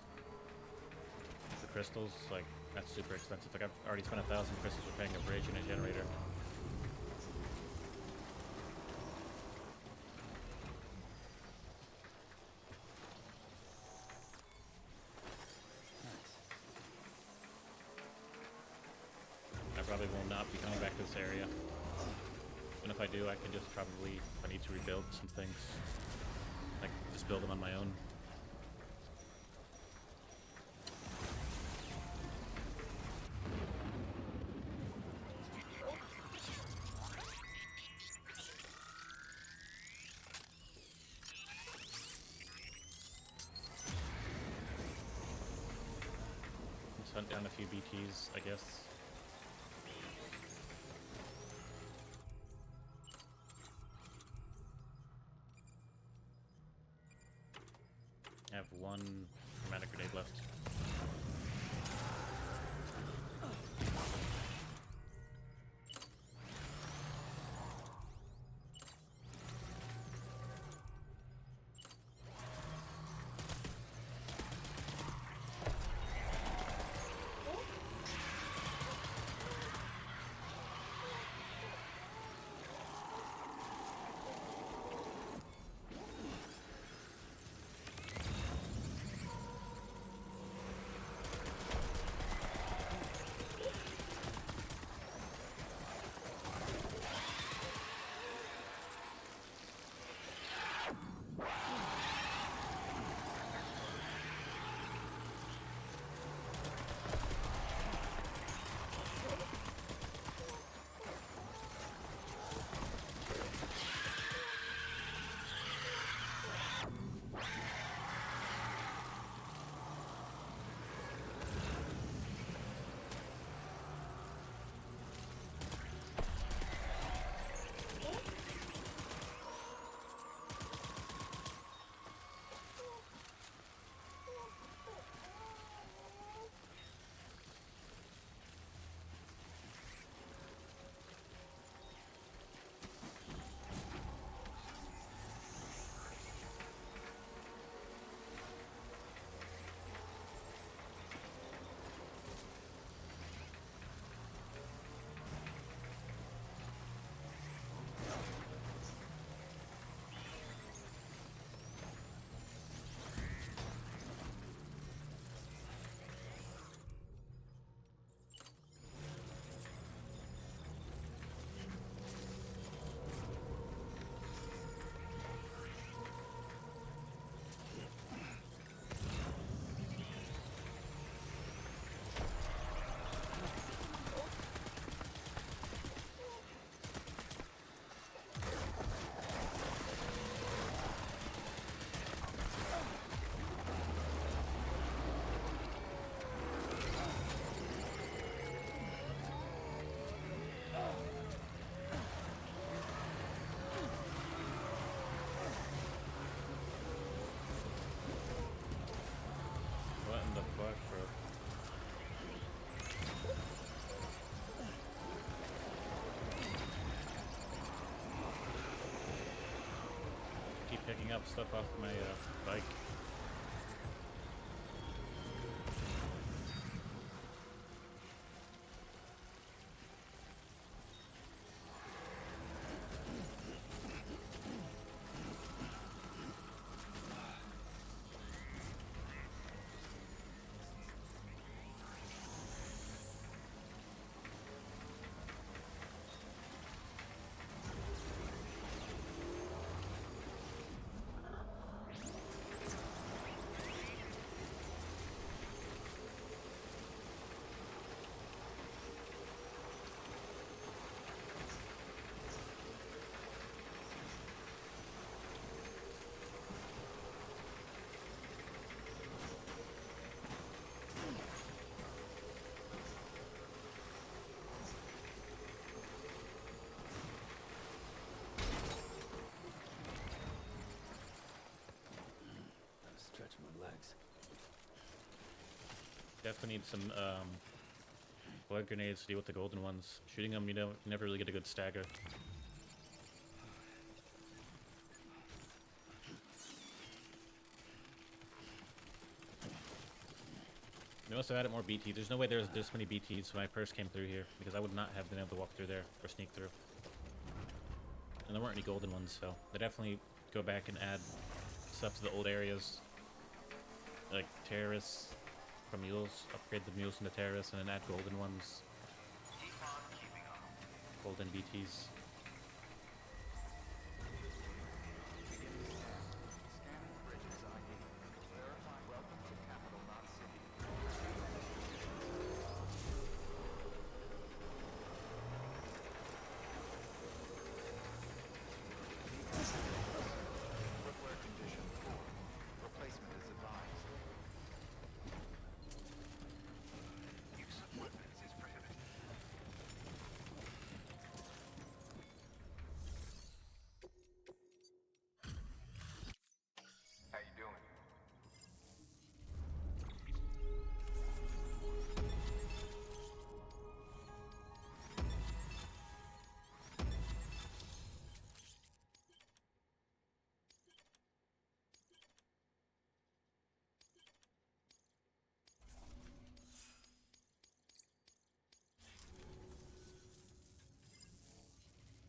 the crystals. Like, that's super expensive. Like, I've already spent 1,000 crystals repairing a bridge and a generator. I probably will not be coming back to this area. And if I do, I can just probably, if I need to rebuild some things, like, just build them on my own. Let's hunt down a few BTs, I guess. I have 1 chromatic grenade left. drop stuff off my bike. Stretch my legs. Definitely need some blood grenades to deal with the golden ones. Shooting them, you never really get a good stagger. They must have added more BTs. There's no way there's this many BTs when I first came through here, because I would not have been able to walk through there or sneak through. And there weren't any golden ones, so they definitely go back and add stuff to the old areas. Like terrorists from mules, upgrade the mules into terrorists, and then add golden ones. Golden BTs. Scanning bridges ID. Verifying welcome to capital, not city. Footwear condition poor. Replacement is advised. Use of weapons is prohibited. How you doing?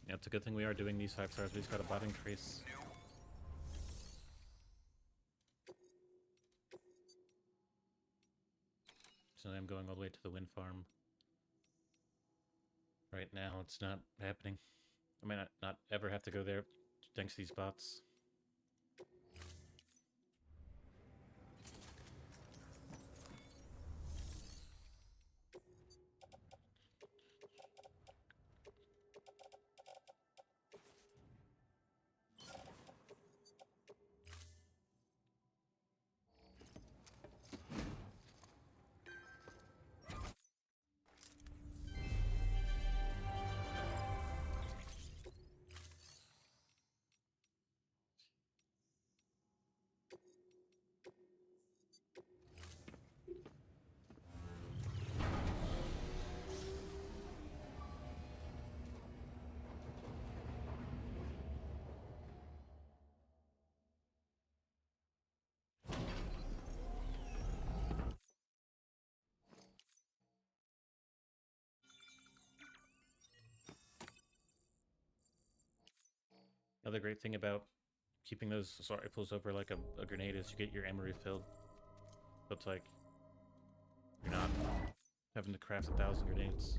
Yeah, it's a good thing we are doing these 5 stars. We just got a bot increase. So I'm going all the way to the wind farm. Right now, it's not happening. I might not ever have to go there thanks to these bots. Another great thing about keeping those assault rifles over like a grenade is you get your ammo refilled. So it's like you're not having to craft 1,000 grenades.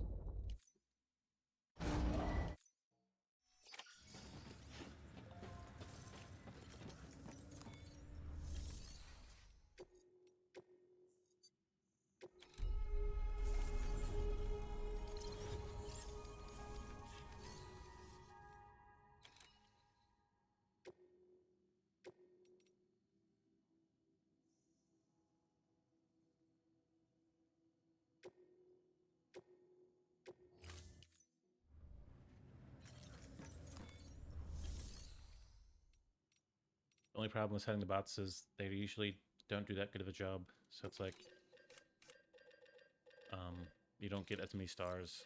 The only problem with setting the bots is they usually don't do that good of a job. So it's like, you don't get as many stars.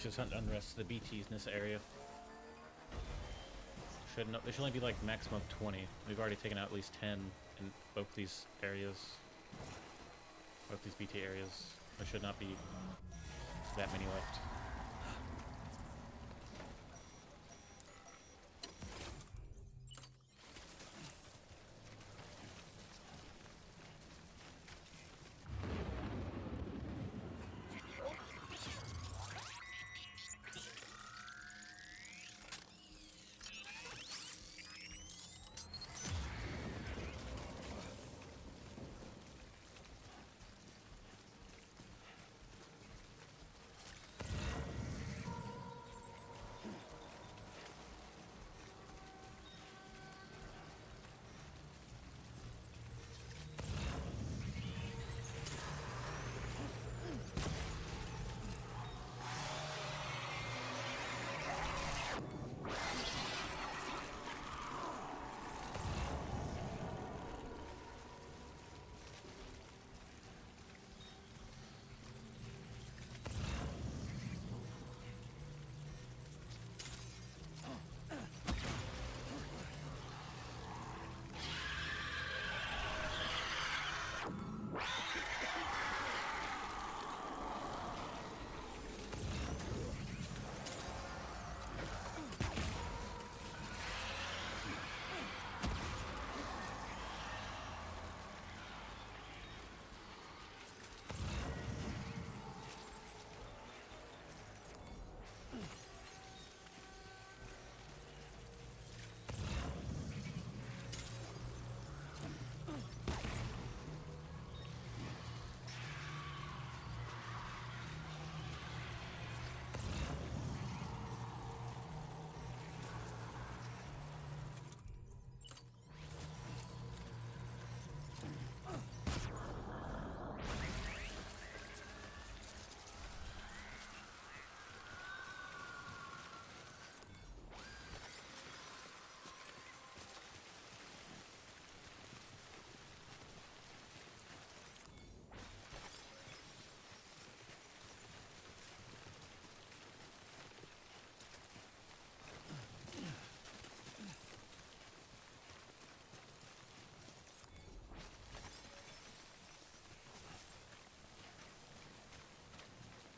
just hunt unrest the BTs in this area. There should only be like maximum of 20. We've already taken out at least 10 in both these areas. Both these BT areas. There should not be that many left.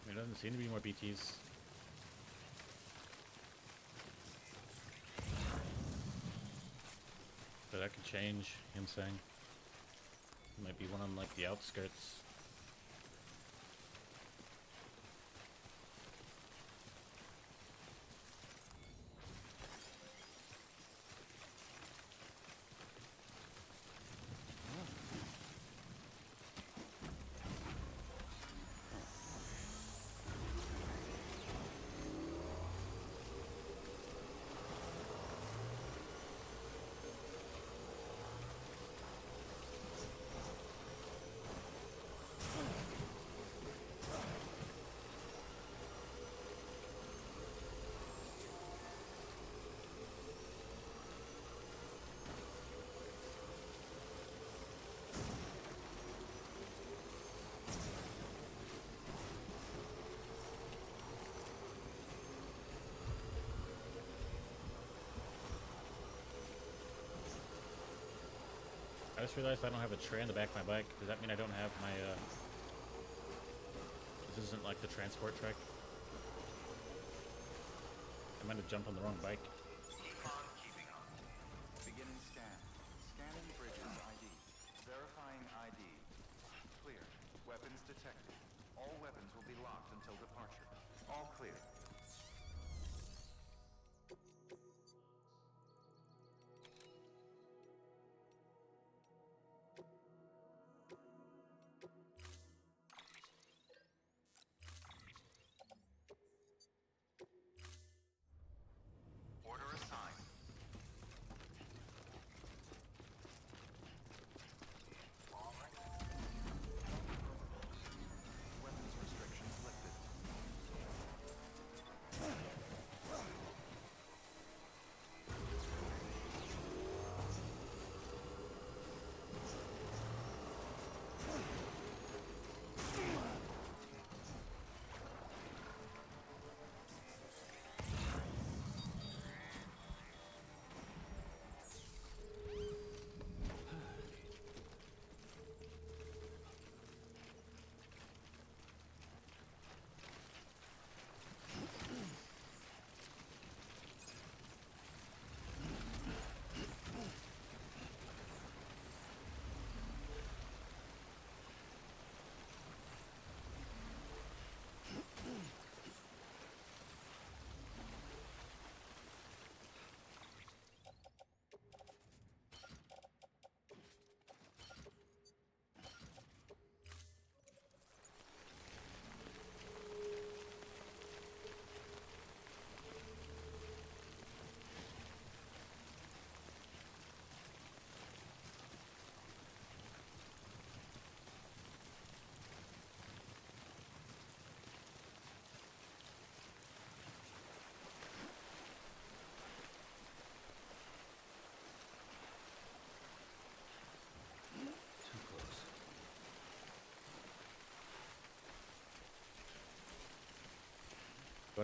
There doesn't seem to be more BTs. But that could change, you know what I'm saying? Might be one on like the outskirts. I just realized I don't have a tray on the back of my bike. Does that mean I don't have my, this isn't like the transport track? I might have jumped on the wrong bike. Keep on keeping on. Beginning scan. Scanning bridges ID. Verifying ID. Clear. Weapons detected. All weapons will be locked until departure. All clear.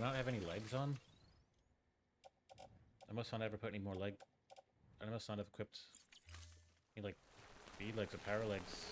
not have any legs on? I must not ever put any more leg... I must not have equipped any, like, speed legs or power legs.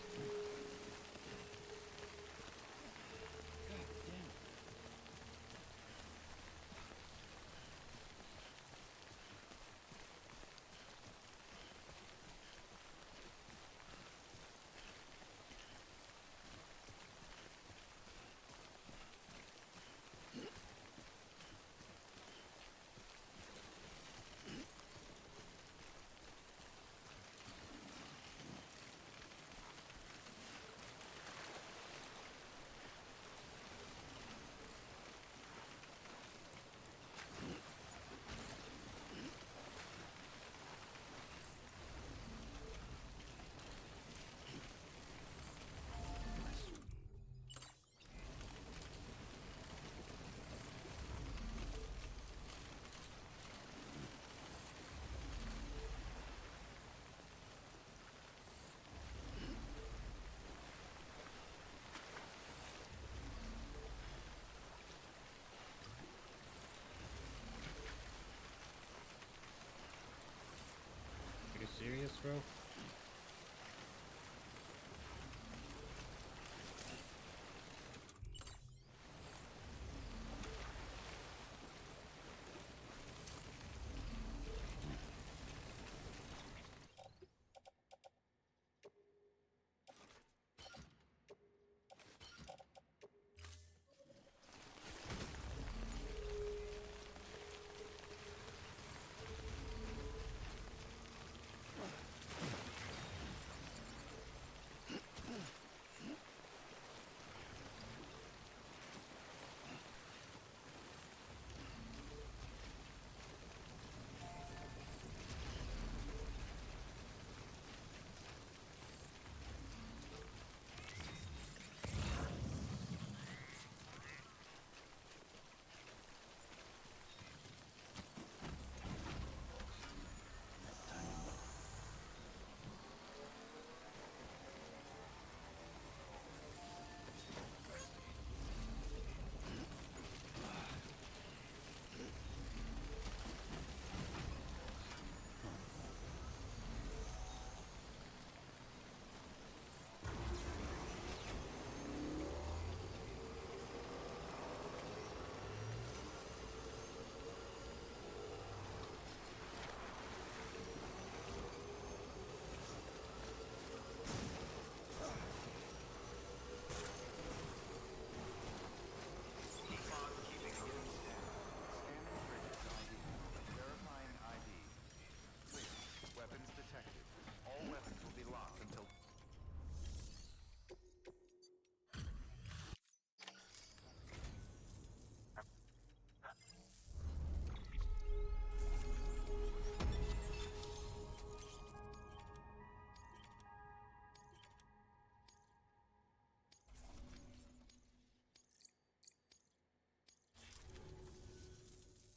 Are you serious, bro?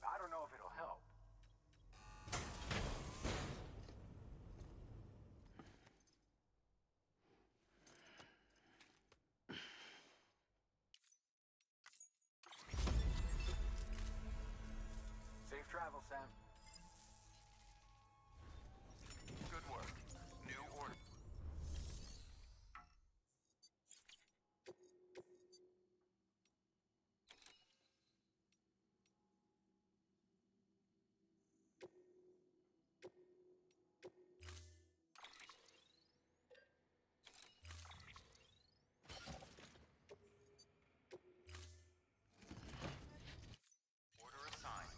I don't know if it'll help. Safe travel, Sam. Good work. New order. Order assigned.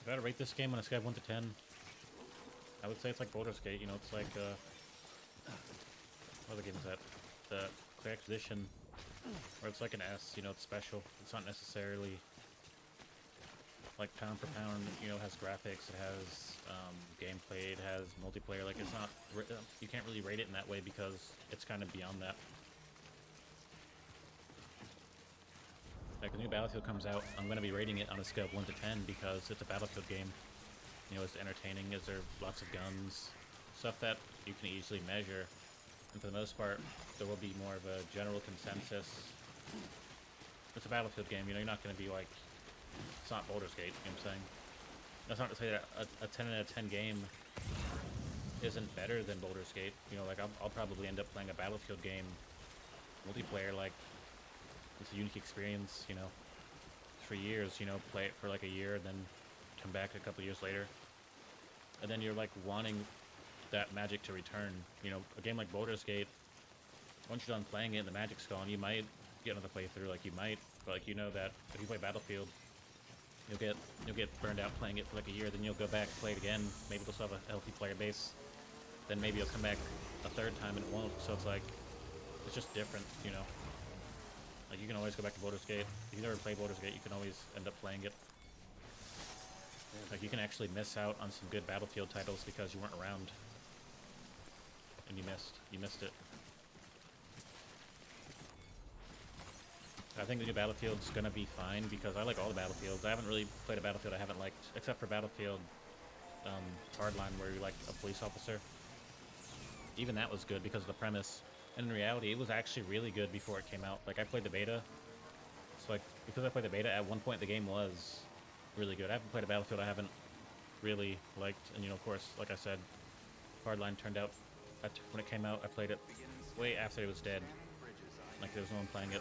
If I had to rate this game on a scale of 1 to 10, I would say it's like Baldur's Gate. You know, it's like what other game is that? The Clear Exposition, where it's like an S. You know, it's special. It's not necessarily like pound for pound. You know, it has graphics, it has gameplay, it has multiplayer. Like it's not. You can't really rate it in that way because it's kind of beyond that. Like the new Battlefield comes out, I'm going to be rating it on a scale of 1 to 10 because it's a Battlefield game. You know, it's entertaining, is there lots of guns, stuff that you can easily measure. And for the most part, there will be more of a general consensus. It's a Battlefield game, you know, you're not going to be like, it's not Baldur's Gate, you know what I'm saying? That's not to say that a 10 out of 10 game isn't better than Baldur's Gate. You know, like I'll probably end up playing a Battlefield game multiplayer, like it's a unique experience, you know, for years, you know, play it for like a year, then come back a couple years later. And then you're like wanting that magic to return. You know, a game like Baldur's Gate, once you're done playing it and the magic's gone, you might get another playthrough, like you might, but like you know that if you play Battlefield, you'll get burned out playing it for like a year, then you'll go back, play it again, maybe they'll still have a healthy player base, then maybe you'll come back a third time and it won't, so it's like, it's just different, you know. Like you can always go back to Baldur's Gate. If you never played Baldur's Gate, you can always end up playing it. Like you can actually miss out on some good Battlefield titles because you weren't around. And you missed it. I think the new Battlefield's gonna be fine because I like all the Battlefields. I haven't really played a Battlefield I haven't liked, except for Battlefield Hardline, where you're like a police officer. Even that was good because of the premise. And in reality, it was actually really good before it came out. Like, I played the beta. So, like, because I played the beta, at one point the game was really good. I haven't played a Battlefield I haven't really liked. And, you know, of course, like I said, Hardline turned out, when it came out, I played it way after it was dead. Like, there was no one playing it.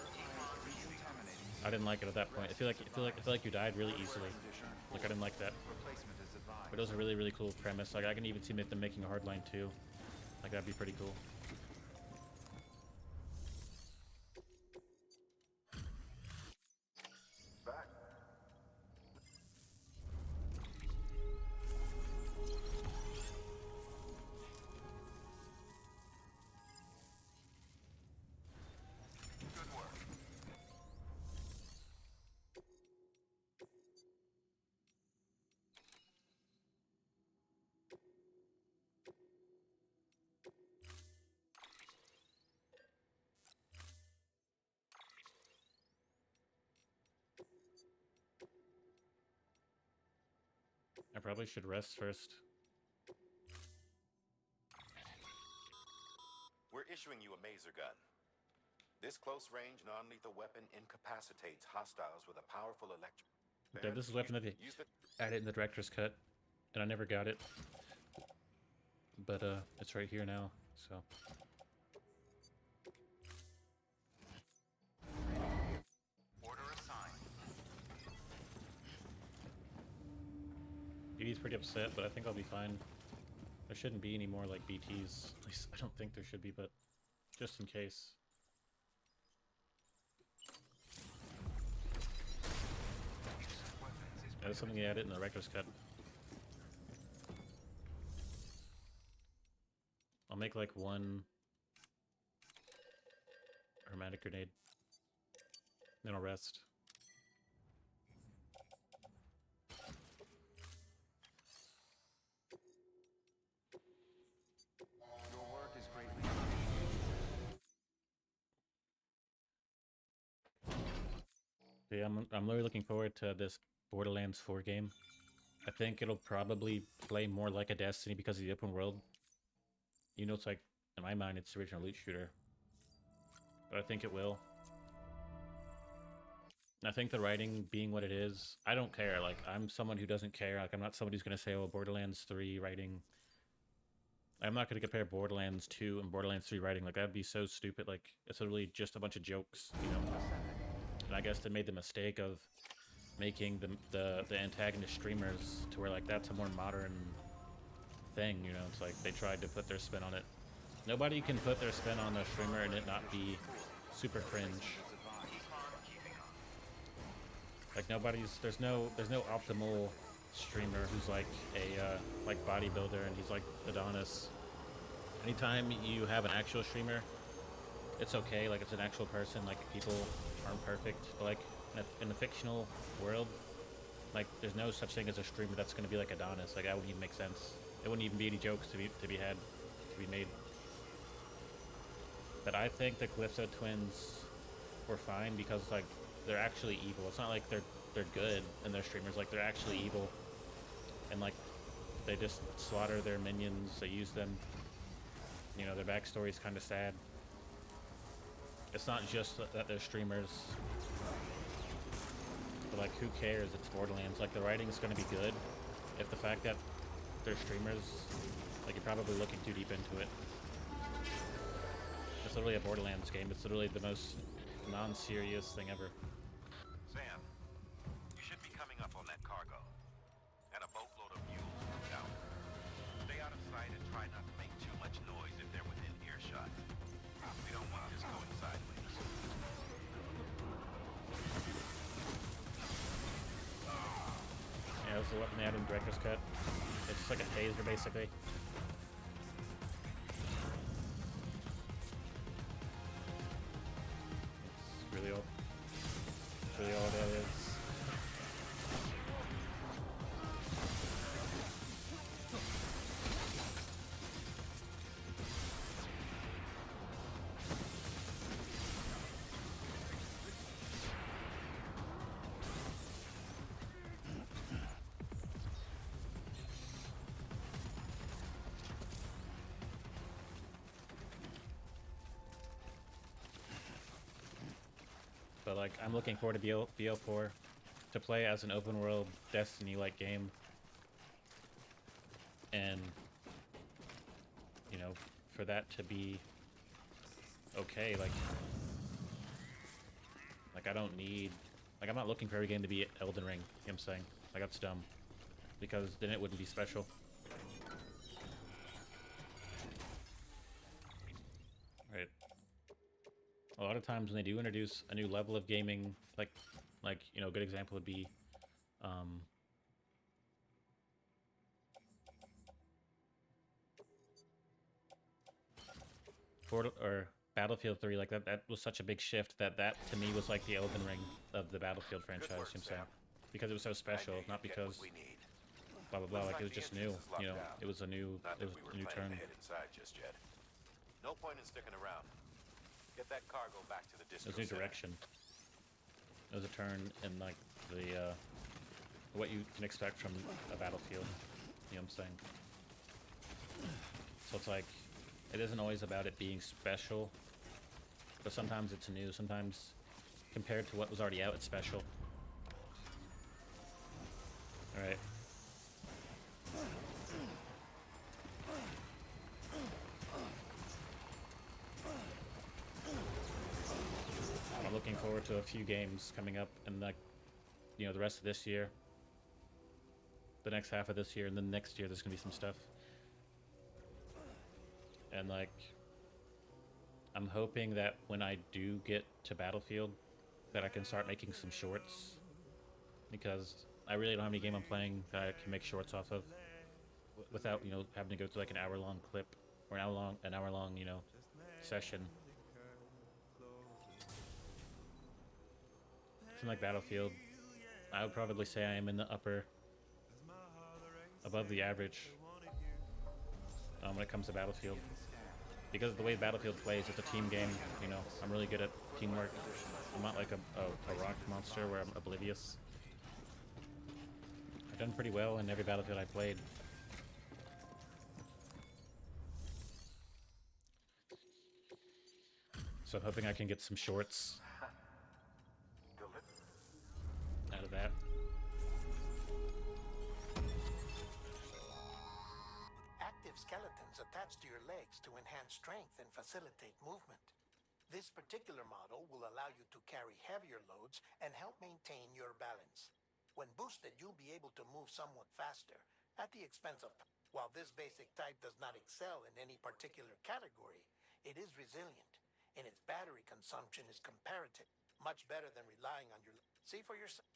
I didn't like it at that point. I feel like you died really easily. Like, I didn't like that. But it was a really, really cool premise. Like, I can even see them making a Hardline too. Like, that'd be pretty cool. I probably should rest first. We're issuing you a maser gun. This close-range, non-lethal weapon incapacitates hostiles with a powerful electric... Okay, this is a weapon that they added in the director's cut, and I never got it. But, it's right here now, so... Order assigned. BT's pretty upset, but I think I'll be fine. There shouldn't be any more, like, BTs. At least, I don't think there should be, but just in case. Yeah, that's something they added in the director's cut. I'll make, like, one hermetic grenade. Then I'll rest. Your work is greatly Yeah, I'm really looking forward to this Borderlands 4 game. I think it'll probably play more like a Destiny because of the open world. You know, it's like, in my mind, it's the original loot shooter. But I think it will. And I think the writing being what it is, I don't care. Like, I'm someone who doesn't care. Like, I'm not somebody who's going to say, oh, Borderlands 3 writing... I'm not going to compare Borderlands 2 and Borderlands 3 writing. Like, that'd be so stupid. Like, it's literally just a bunch of jokes, you know? And I guess they made the mistake of making the antagonist streamers to where, like, that's a more modern thing, you know? It's like they tried to put their spin on it. Nobody can put their spin on a streamer and it not be super cringe. Like, there's no optimal streamer who's like a like bodybuilder and he's like Adonis. Anytime you have an actual streamer, it's okay. Like it's an actual person. Like people aren't perfect. But like in a fictional world, like there's no such thing as a streamer that's gonna be like Adonis. Like that wouldn't even make sense. It wouldn't even be any jokes to be made. But I think the Calypso twins were fine because like they're actually evil. It's not like they're good and they're streamers. Like they're actually evil, and like they just slaughter their minions. They use them. You know, their backstory is kind of sad. It's not just that they're streamers, but like who cares? It's Borderlands. Like the writing's gonna be good. If the fact that they're streamers, like you're probably looking too deep into it. It's literally a Borderlands game. It's literally the most non-serious thing ever. Sam, you should be coming up on that cargo. And a boatload of mules moved out. Stay out of sight and try not to make too much noise if they're within earshot. We don't want this going sideways. Yeah, this is the weapon they had in Director's Cut. It's just like a taser, basically. It's really all that is. But like, I'm looking forward to BO4 to play as an open world Destiny-like game, and you know, for that to be okay. Like I don't need, like I'm not looking for every game to be Elden Ring. You know what I'm saying? Like that's dumb, because then it wouldn't be special. Right. A lot of times when they do introduce a new level of gaming, like you know, a good example would be Battlefield 3. Like that was such a big shift that to me was like the Elden Ring of the Battlefield franchise. You know what I'm saying? Because it was so special, not because blah blah blah. Like it was just new. You know, it was a new turn. Inside just yet. No point in sticking around. Get that cargo back to the It distro was a new center. direction. It was a turn in like the what you can expect from a Battlefield. You know what I'm saying? So it's like it isn't always about it being special, but sometimes it's new. Sometimes compared to what was already out, it's special. All right. I'm looking forward to a few games coming up in like, you know, the rest of this year, the next half of this year, and then next year there's gonna be some stuff. And like, I'm hoping that when I do get to Battlefield, that I can start making some shorts, because I really don't have any game I'm playing that I can make shorts off of without, you know, having to go through like an hour-long clip or an hour-long, you know, session. Something like Battlefield, I would probably say I am in the above the average when it comes to Battlefield. Because of the way Battlefield plays, it's a team game, you know, I'm really good at teamwork. I'm not like a rock monster where I'm oblivious. I've done pretty well in every Battlefield I played. So I'm hoping I can get some shorts out of that. Active skeletons attached to your legs to enhance strength and facilitate movement. This particular model will allow you to carry heavier loads and help maintain your balance. When boosted, you'll be able to move somewhat faster at the expense of... While this basic type does not excel in any particular category, it is resilient, and its battery consumption is comparative, much better than relying on your... See for yourself.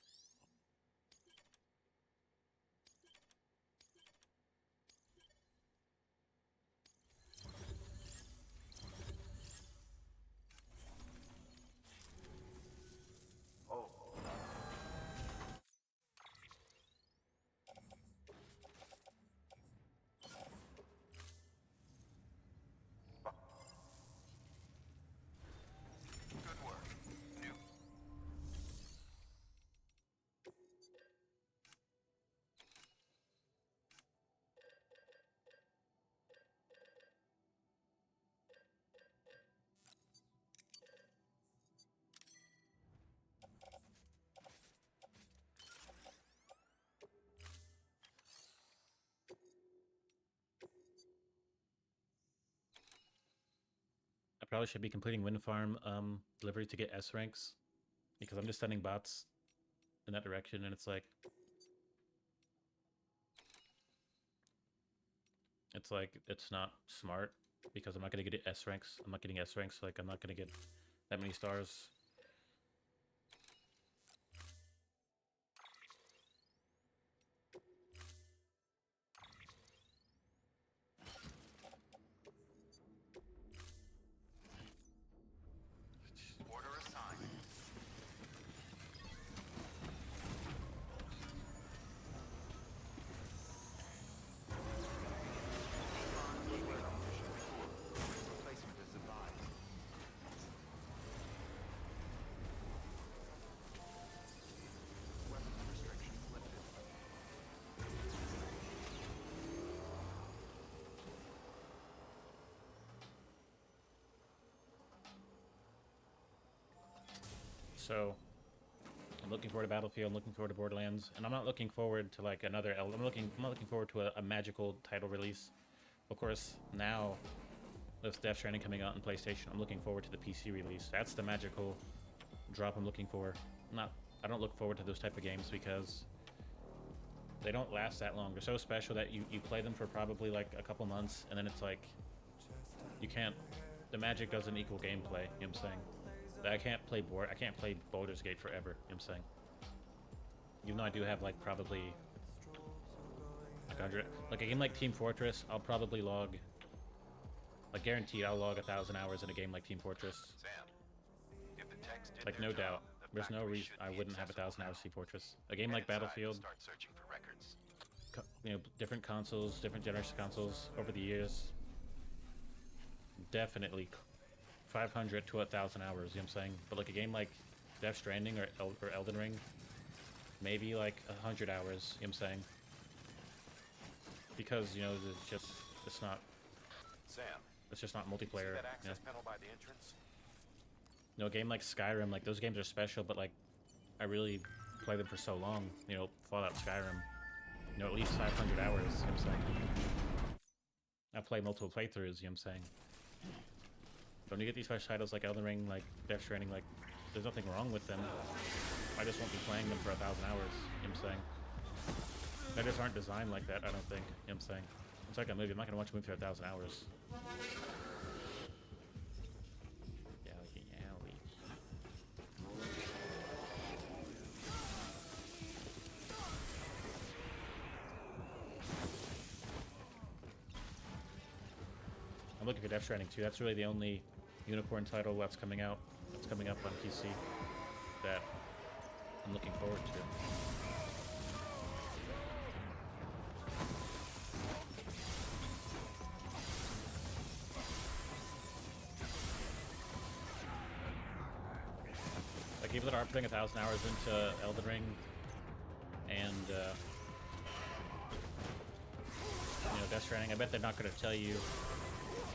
probably should be completing wind farm delivery to get S ranks, because I'm just sending bots in that direction, and it's like it's not smart, because I'm not gonna get S ranks. I'm not getting S ranks, so like I'm not gonna get that many stars. Order assigned. Replacement is advised. Weapons restrictions lifted. So I'm looking forward to Battlefield. I'm looking forward to Borderlands, and I'm not looking forward to like another. I'm not looking forward to a magical title release. Of course, now with Death Stranding coming out on PlayStation, I'm looking forward to the PC release. That's the magical drop I'm looking for. I don't look forward to those type of games because they don't last that long. They're so special that you play them for probably like a couple months, and then it's like you can't. The magic doesn't equal gameplay. You know what I'm saying? I can't play Baldur's Gate forever. You know what I'm saying? Even though I do have like probably like 100, like a game like Team Fortress, I'll probably log, like guaranteed, I'll log 1,000 hours in a game like Team Fortress. Sam, if the text did Like their no doubt. job, the There's no factory reason should I be wouldn't have accessible 1,000 hours now. Team Fortress. A game Head like inside and Battlefield, start searching for records. you know, different consoles, different generation consoles over the years. Definitely 500 to 1,000 hours. You know what I'm saying? But like a game like Death Stranding or Elden Ring, maybe like 100 hours. You know what I'm saying? Because you know it's not Sam, it's just not see multiplayer. that You know? access panel by the entrance? You know, a game like Skyrim, like those games are special, but like I really play them for so long. You know, Fallout, Skyrim. You know, at least 500 hours. You know what I'm saying? I play multiple playthroughs. You know what I'm saying? But when you get these fresh titles like Elden Ring, like Death Stranding, like there's nothing wrong with them. I just won't be playing them for 1,000 hours. You know what I'm saying? They just aren't designed like that, I don't think. You know what I'm saying? It's like a movie. I'm not gonna watch a movie for 1,000 hours. Yowie, yowie. I'm looking for Death Stranding 2. That's really the only unicorn title that's coming out. That's coming up on PC that I'm looking forward to. Like people that are putting 1,000 hours into Elden Ring and you know, Death Stranding, I bet they're not going to tell you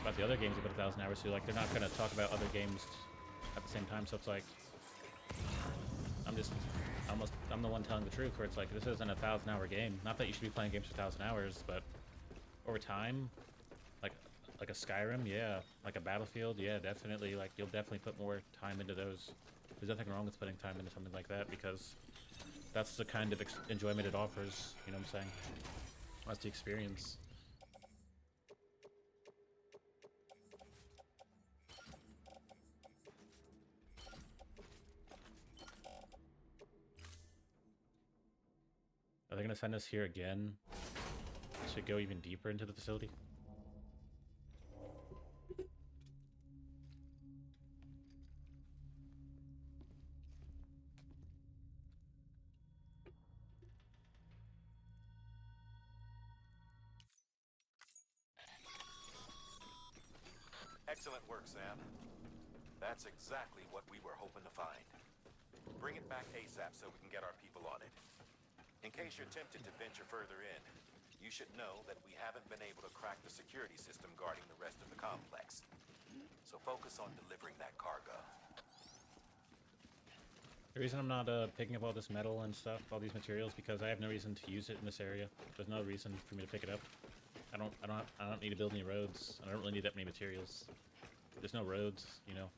about the other games they put 1,000 hours to. Like they're not going to talk about other games at the same time. So it's like I'm the one telling the truth. Where it's like this isn't a 1,000-hour game. Not that you should be playing games for 1,000 hours, but over time, like a Skyrim, yeah, like a Battlefield, yeah, definitely. Like you'll definitely put more time into those. There's nothing wrong with putting time into something like that because that's the kind of enjoyment it offers. You know what I'm saying? That's the experience. Are they gonna send us here again to go even deeper into the facility? Excellent work, Sam. That's exactly what we were hoping to find. Bring it back ASAP so we can get our people on it. In case you're tempted to venture further in, you should know that we haven't been able to crack the security system guarding the rest of the complex. So focus on delivering that cargo. The reason I'm not picking up all this metal and stuff, all these materials, because I have no reason to use it in this area. There's no reason for me to pick it up. I don't need to build any roads. I don't really need that many materials. There's no roads, you know.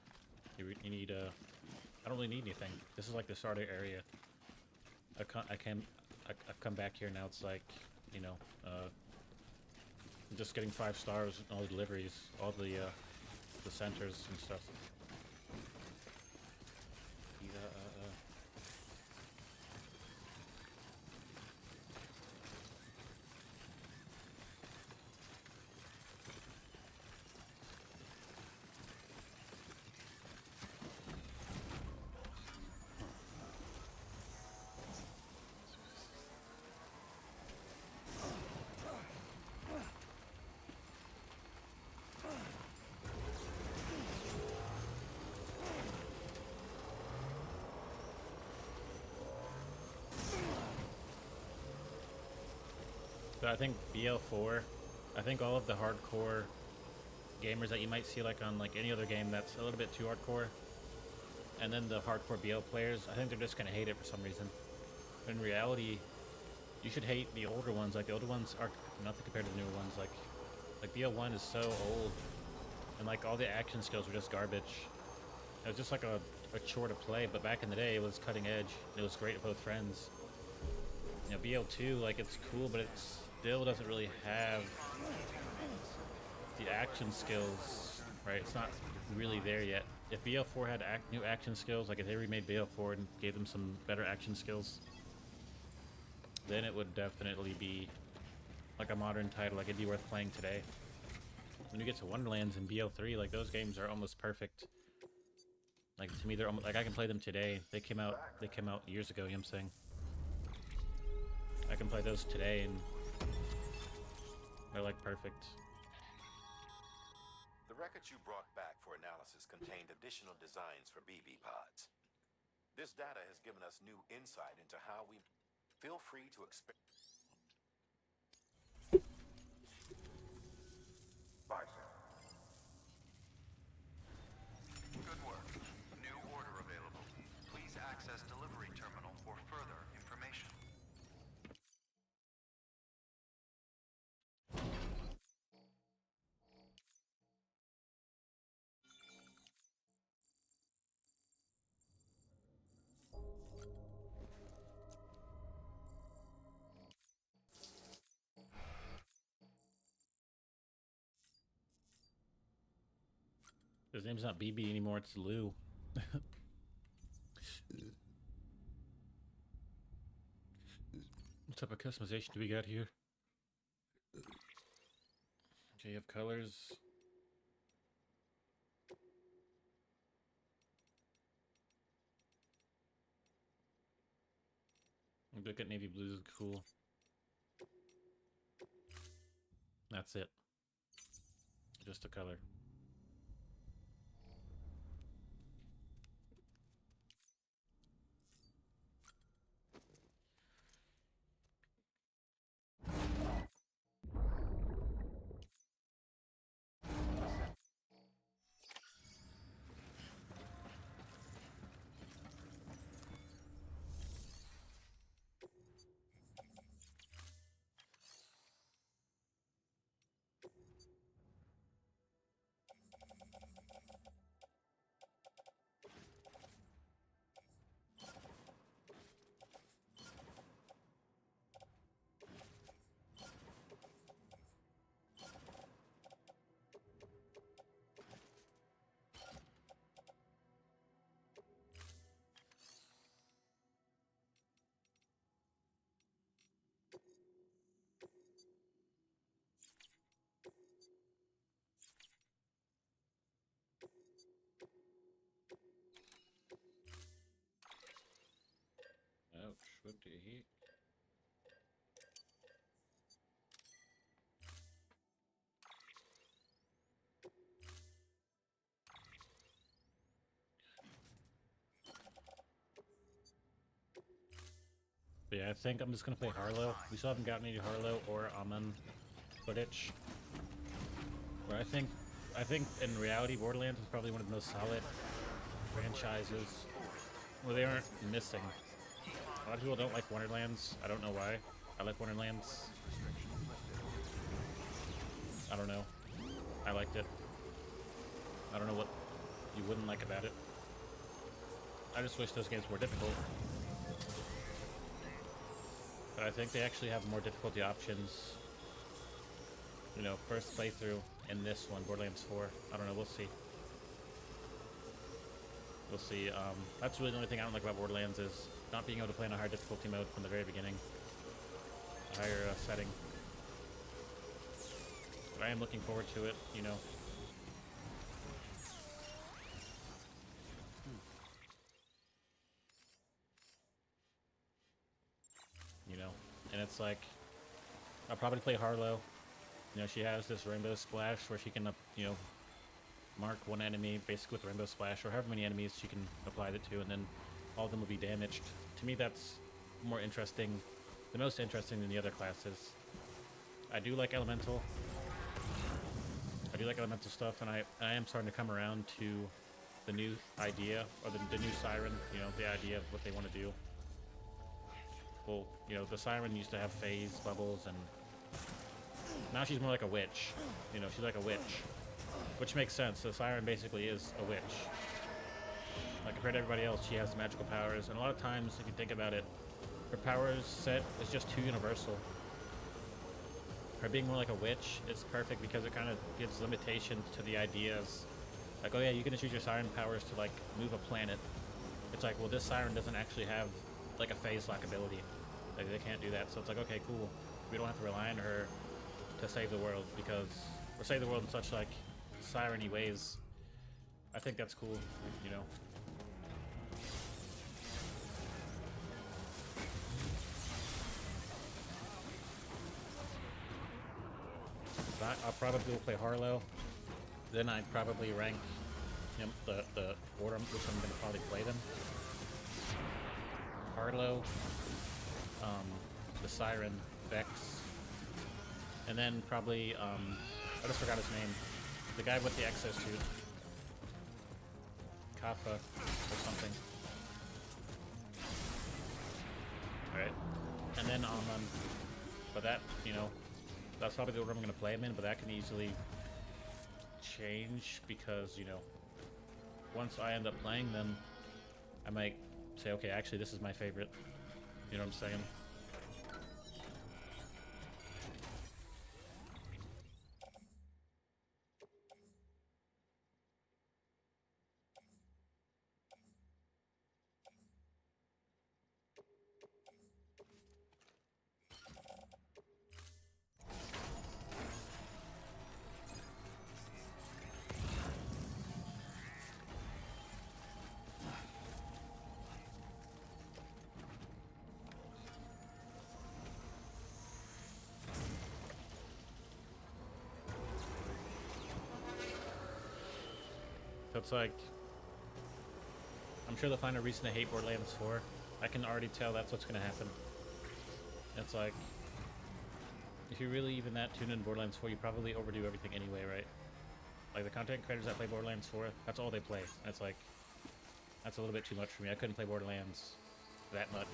You need I don't really need anything. This is like the starter area. I've come back here now. It's like, you know, I'm just getting 5 stars in all the deliveries, all the centers and stuff. So I think BL4, I think all of the hardcore gamers that you might see like on like any other game that's a little bit too hardcore, and then the hardcore BL players, I think they're just gonna hate it for some reason. In reality, you should hate the older ones. Like the older ones are nothing compared to the newer ones. Like BL1 is so old, and like all the action skills were just garbage. It was just like a chore to play, but back in the day it was cutting edge. It was great with both friends. You know, BL2, like it's cool, but it still doesn't really have the action skills, right? It's not really there yet. If BL4 had new action skills, like if they remade BL4 and gave them some better action skills, then it would definitely be like a modern title, like it'd be worth playing today. When you get to Wonderlands and BL3, like those games are almost perfect. Like to me, they're almost, like I can play them today. They came out years ago. You know what I'm saying? I can play those today and they're like perfect. The records you brought back for analysis contained additional designs for BB pods. This data has given us new insight into how we... Feel free to expect... Good work. New order available. Please access delivery terminal for further information. His name's not BB anymore, it's Lou. What type of customization do we got here? Okay, you have colors. Look at navy blues, cool. That's it. Just a color. Ouch, what the heck? But yeah, I think I'm just gonna play Harlow. We still haven't gotten any Harlow or Amon footage. Where I think in reality Borderlands is probably one of the most solid franchises where they aren't missing. A lot of people don't like Wonderlands. I don't know why. I like Wonderlands. I don't know. I liked it. I don't know what you wouldn't like about it. I just wish those games were more difficult. But I think they actually have more difficulty options. You know, first playthrough in this one, Borderlands 4. I don't know, we'll see. We'll see. That's really the only thing I don't like about Borderlands is not being able to play in a higher difficulty mode from the very beginning. A higher setting. But I am looking forward to it, you know. You know, and it's like, I'll probably play Harlow. You know, she has this rainbow splash where she can, you know, mark one enemy basically with rainbow splash, or however many enemies she can apply it to, and then all of them will be damaged. To me, that's more interesting, the most interesting than the other classes. I do like elemental. I do like elemental stuff, and I am starting to come around to the new idea, or the new Siren, you know, the idea of what they want to do. Well, you know, the Siren used to have phase bubbles, and now she's more like a witch. You know, she's like a witch. Which makes sense. The Siren basically is a witch. Like, compared to everybody else, she has magical powers. And a lot of times, if you think about it, her powers set is just too universal. Her being more like a witch is perfect because it kind of gives limitations to the ideas. Like, oh yeah, you can just use your Siren powers to, like, move a planet. It's like, well, this Siren doesn't actually have, like, a phase lock ability. Like, they can't do that. So it's like, okay, cool. We don't have to rely on her to save the world because, or save the world in such, like, siren-y ways. I think that's cool, you know. But I'll probably play Harlow. Then I'd probably rank, you know, the order which I'm going to probably play them. Harlow, the Siren, Vex, and then probably, I just forgot his name. The guy with the exosuit. Kappa or something. Alright. And then but that, you know, that's probably the order I'm going to play him in, but that can easily change because, you know, once I end up playing them, I might say, okay, actually this is my favorite. You know what I'm saying? So it's like, I'm sure they'll find a reason to hate Borderlands 4. I can already tell that's what's going to happen. It's like, if you're really even that tuned in Borderlands 4, you probably overdo everything anyway, right? Like, the content creators that play Borderlands 4, that's all they play. And it's like, that's a little bit too much for me. I couldn't play Borderlands that much.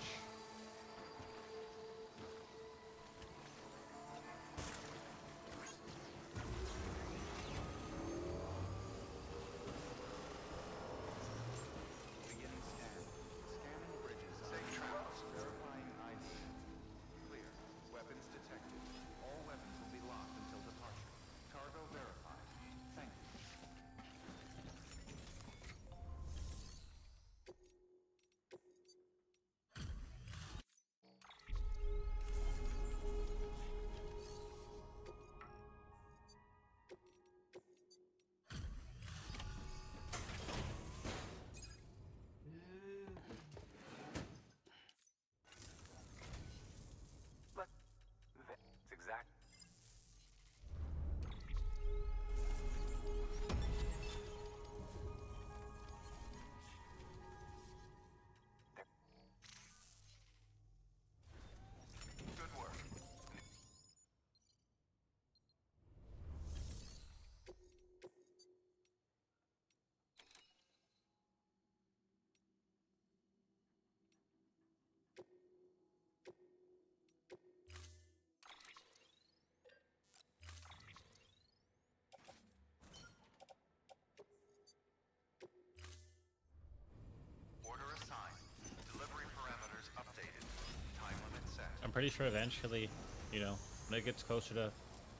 pretty sure eventually, you know, when it gets closer to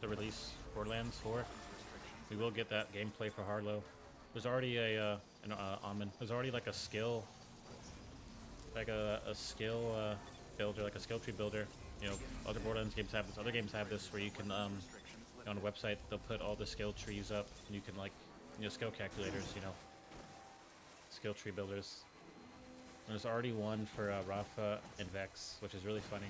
the release Borderlands 4, we will get that gameplay for Harlow. There's already there's already like a skill, builder, like a skill tree builder. You know, other Borderlands games have this. Other games have this where you can on a website they'll put all the skill trees up, and you can like, you know, skill calculators, you know, skill tree builders. And there's already one for Rafa and Vex, which is really funny.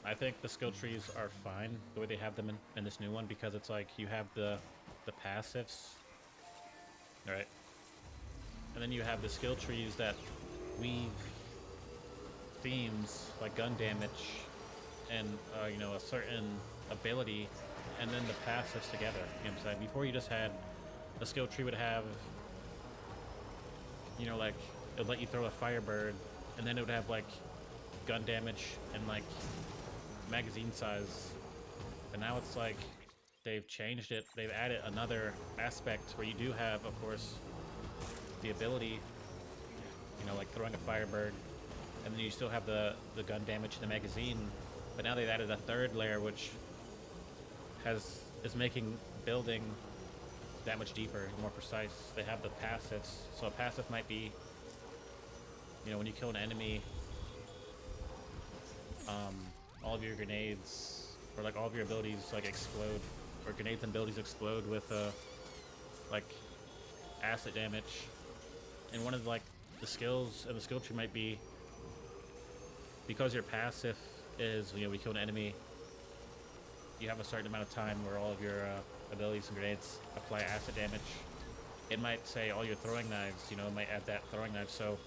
I think the skill trees are fine the way they have them in this new one, because it's like you have the passives, right? And then you have the skill trees that weave themes like gun damage and you know, a certain ability, and then the passives together. You know what I'm saying? Before you just had the skill tree would have, you know, like it would let you throw a Firebird, and then it would have like gun damage and like magazine size. But now it's like they've changed it. They've added another aspect where you do have, of course, the ability, you know, like throwing a Firebird, and then you still have the gun damage in the magazine. But now they've added a third layer, which is making building that much deeper and more precise. They have the passives. So a passive might be, you know, when you kill an enemy, all of your grenades, or like all of your abilities like explode, or grenades and abilities explode with like acid damage. And one of like the skills of the skill tree might be, because your passive is, you know, when you kill an enemy, you have a certain amount of time where all of your abilities and grenades apply acid damage. It might say all your throwing knives, you know, it might add that throwing knife, so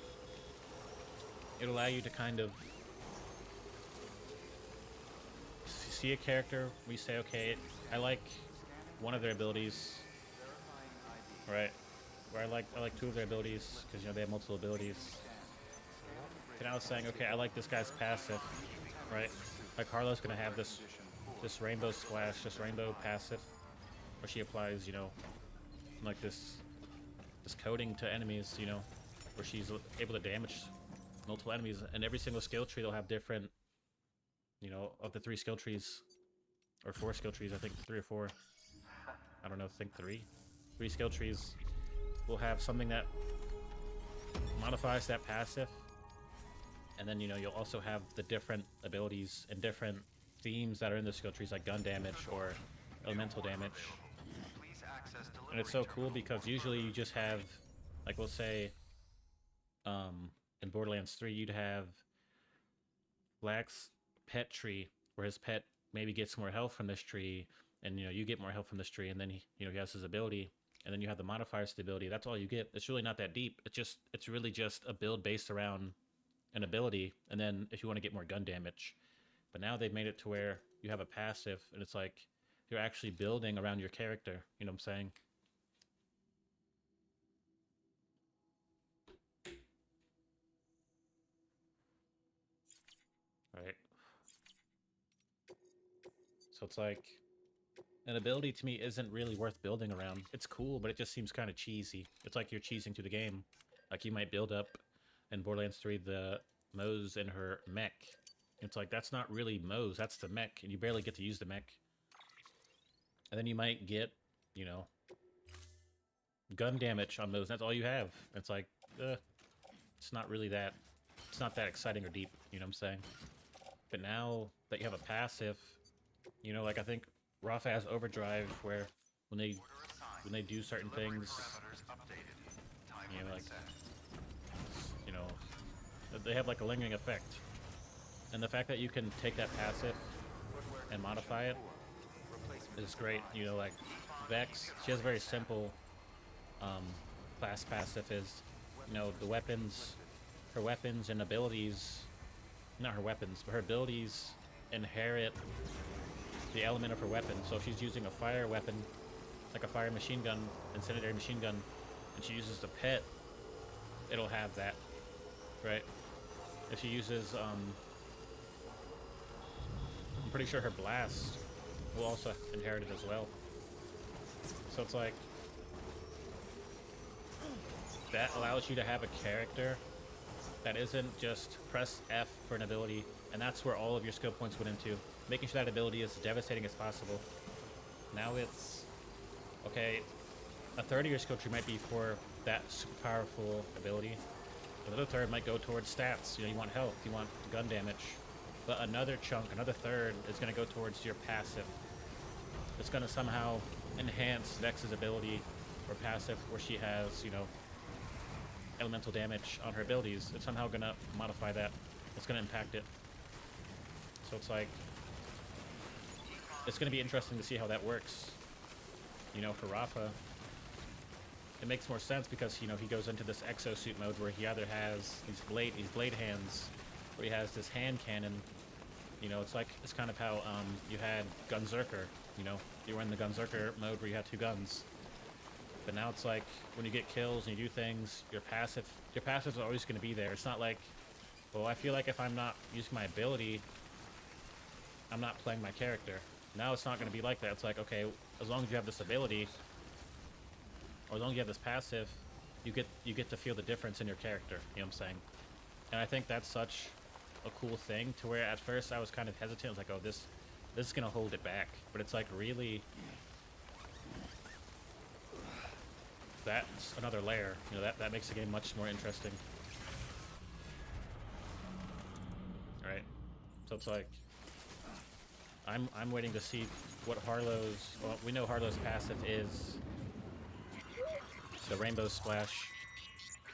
it'll allow you to kind of see a character, we say, okay, I like one of their abilities, right? Where I like two of their abilities, because, you know, they have multiple abilities. And I was saying, okay, I like this guy's passive, right? Like Harlow's gonna have this rainbow splash, this rainbow passive, where she applies, you know, like this coating to enemies, you know, where she's able to damage multiple enemies. And every single skill tree, they'll have different, you know, of the 3 skill trees, or 4 skill trees, I think 3 or 4. I don't know, I think 3. 3 skill trees will have something that modifies that passive. And then, you know, you'll also have the different abilities and different themes that are in the skill trees, like gun damage or elemental damage. And it's so cool because usually you just have, like, we'll say, in Borderlands 3, you'd have Black's pet tree, where his pet maybe gets more health from this tree, and, you know, you get more health from this tree, and then he, you know, he has his ability, and then you have the modifiers to the ability. That's all you get. It's really not that deep. It's really just a build based around an ability, and then if you want to get more gun damage. But now they've made it to where you have a passive, and it's like you're actually building around your character. You know what I'm saying? Right. So it's like, an ability to me isn't really worth building around. It's cool, but it just seems kind of cheesy. It's like you're cheesing through the game. Like, you might build up in Borderlands 3 the Moze in her mech. It's like, that's not really Moze, that's the mech, and you barely get to use the mech. And then you might get, you know, gun damage on Moze, that's all you have. It's like, it's not really that, it's not that exciting or deep, you know what I'm saying? But now that you have a passive, you know, like, I think Rafa has Overdrive, where when they do certain things, you know, like, you know, they have like a lingering effect. And the fact that you can take that passive and modify it is great. You know, like Vex, she has a very simple class passive. Is, you know, the weapons, her weapons and abilities, not her weapons, but her abilities inherit the element of her weapon. So if she's using a fire weapon, like a fire machine gun, incendiary machine gun, and she uses the pet, it'll have that, right? If she uses, I'm pretty sure her blast will also inherit it as well. So it's like, that allows you to have a character that isn't just press F for an ability, and that's where all of your skill points went into. Making sure that ability is as devastating as possible. Now it's, okay, a third of your skill tree might be for that super powerful ability. Another third might go towards stats. You know, you want health, you want gun damage. But another chunk, another third, is going to go towards your passive. It's going to somehow enhance Vex's ability or passive where she has, you know, elemental damage on her abilities. It's somehow going to modify that. It's going to impact it. So it's like, it's going to be interesting to see how that works. You know, for Rafa, it makes more sense because, you know, he goes into this exosuit mode where he either has these blade hands, or he has this hand cannon. You know, it's kind of how you had Gunzerker. You know, you were in the Gunzerker mode where you had two guns. But now it's like when you get kills and you do things, your passive is always going to be there. It's not like, well, I feel like if I'm not using my ability, I'm not playing my character. Now it's not going to be like that. It's like, okay, as long as you have this ability, or as long as you have this passive, you get to feel the difference in your character. You know what I'm saying? And I think that's such a cool thing to where at first I was kind of hesitant. I was like, oh, this is going to hold it back. But it's like, really, that's another layer. You know, that makes the game much more interesting. Right? So it's like, I'm waiting to see what Harlow's, well, we know Harlow's passive is the Rainbow Splash.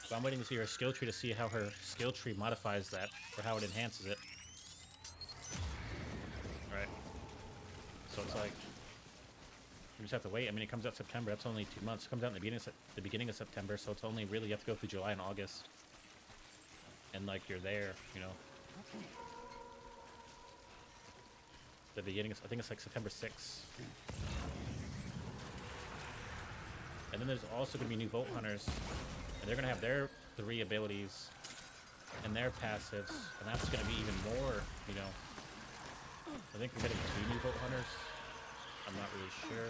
So I'm waiting to see her skill tree to see how her skill tree modifies that, or how it enhances it. Right. So it's like, you just have to wait. I mean, it comes out September. That's only 2 months. It comes out in the beginning of September, so it's only really, you have to go through July and August. And like, you're there, you know. The beginning, I think it's like September 6th. And then there's also going to be new Vault Hunters, and they're going to have their 3 abilities and their passives, and that's going to be even more, you know. I think we're getting 2 new Vault Hunters. I'm not really sure.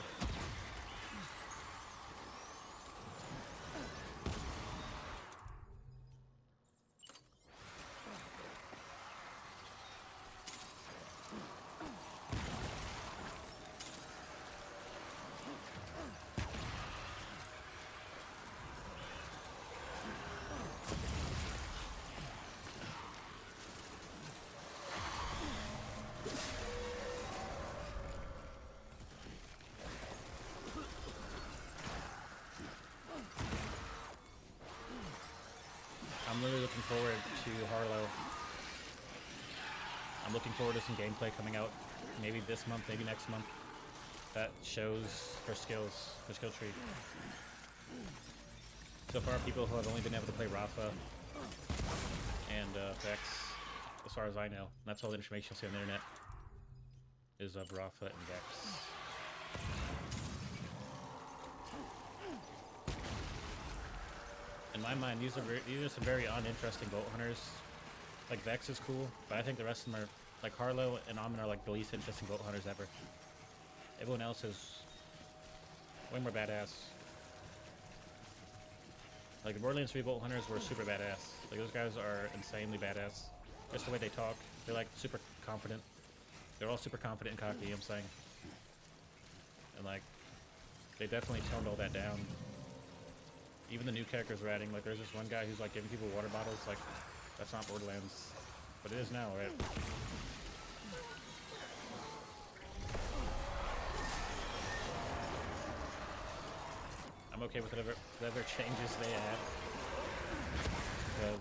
I'm really looking forward to Harlow. I'm looking forward to some gameplay coming out, maybe this month, maybe next month, that shows her skills, her skill tree. So far, people who have only been able to play Rafa and Vex, as far as I know. That's all the information you'll see on the internet, is of Rafa and Vex. In my mind, these are some very uninteresting Vault Hunters. Like, Vex is cool, but I think the rest of them are, like, Harlow and Amon are like the least interesting Vault Hunters ever. Everyone else is way more badass. Like, the Borderlands 3 Vault Hunters were super badass. Like, those guys are insanely badass. Just the way they talk, they're like super confident. They're all super confident and cocky, you know what I'm saying? And like, they definitely toned all that down. Even the new characters we're adding, like there's this one guy who's like giving people water bottles, like that's not Borderlands, but it is now, right? I'm okay with whatever changes they add, because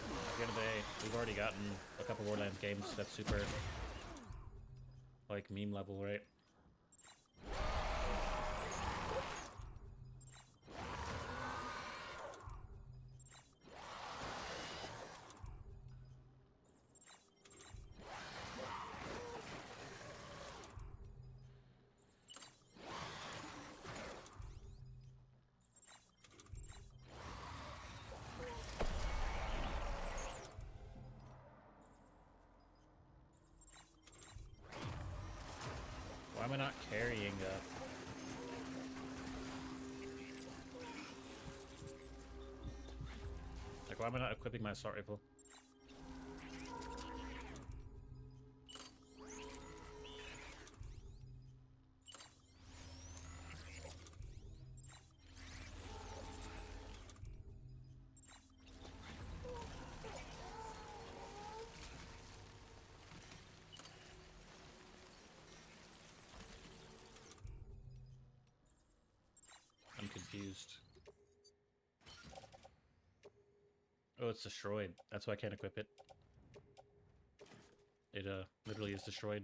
at the end of the day, we've already gotten a couple Borderlands games that's super, like, meme level, right? Why am I not carrying why am I not equipping my assault rifle? I'm confused. Oh, it's destroyed. That's why I can't equip it. It literally is destroyed.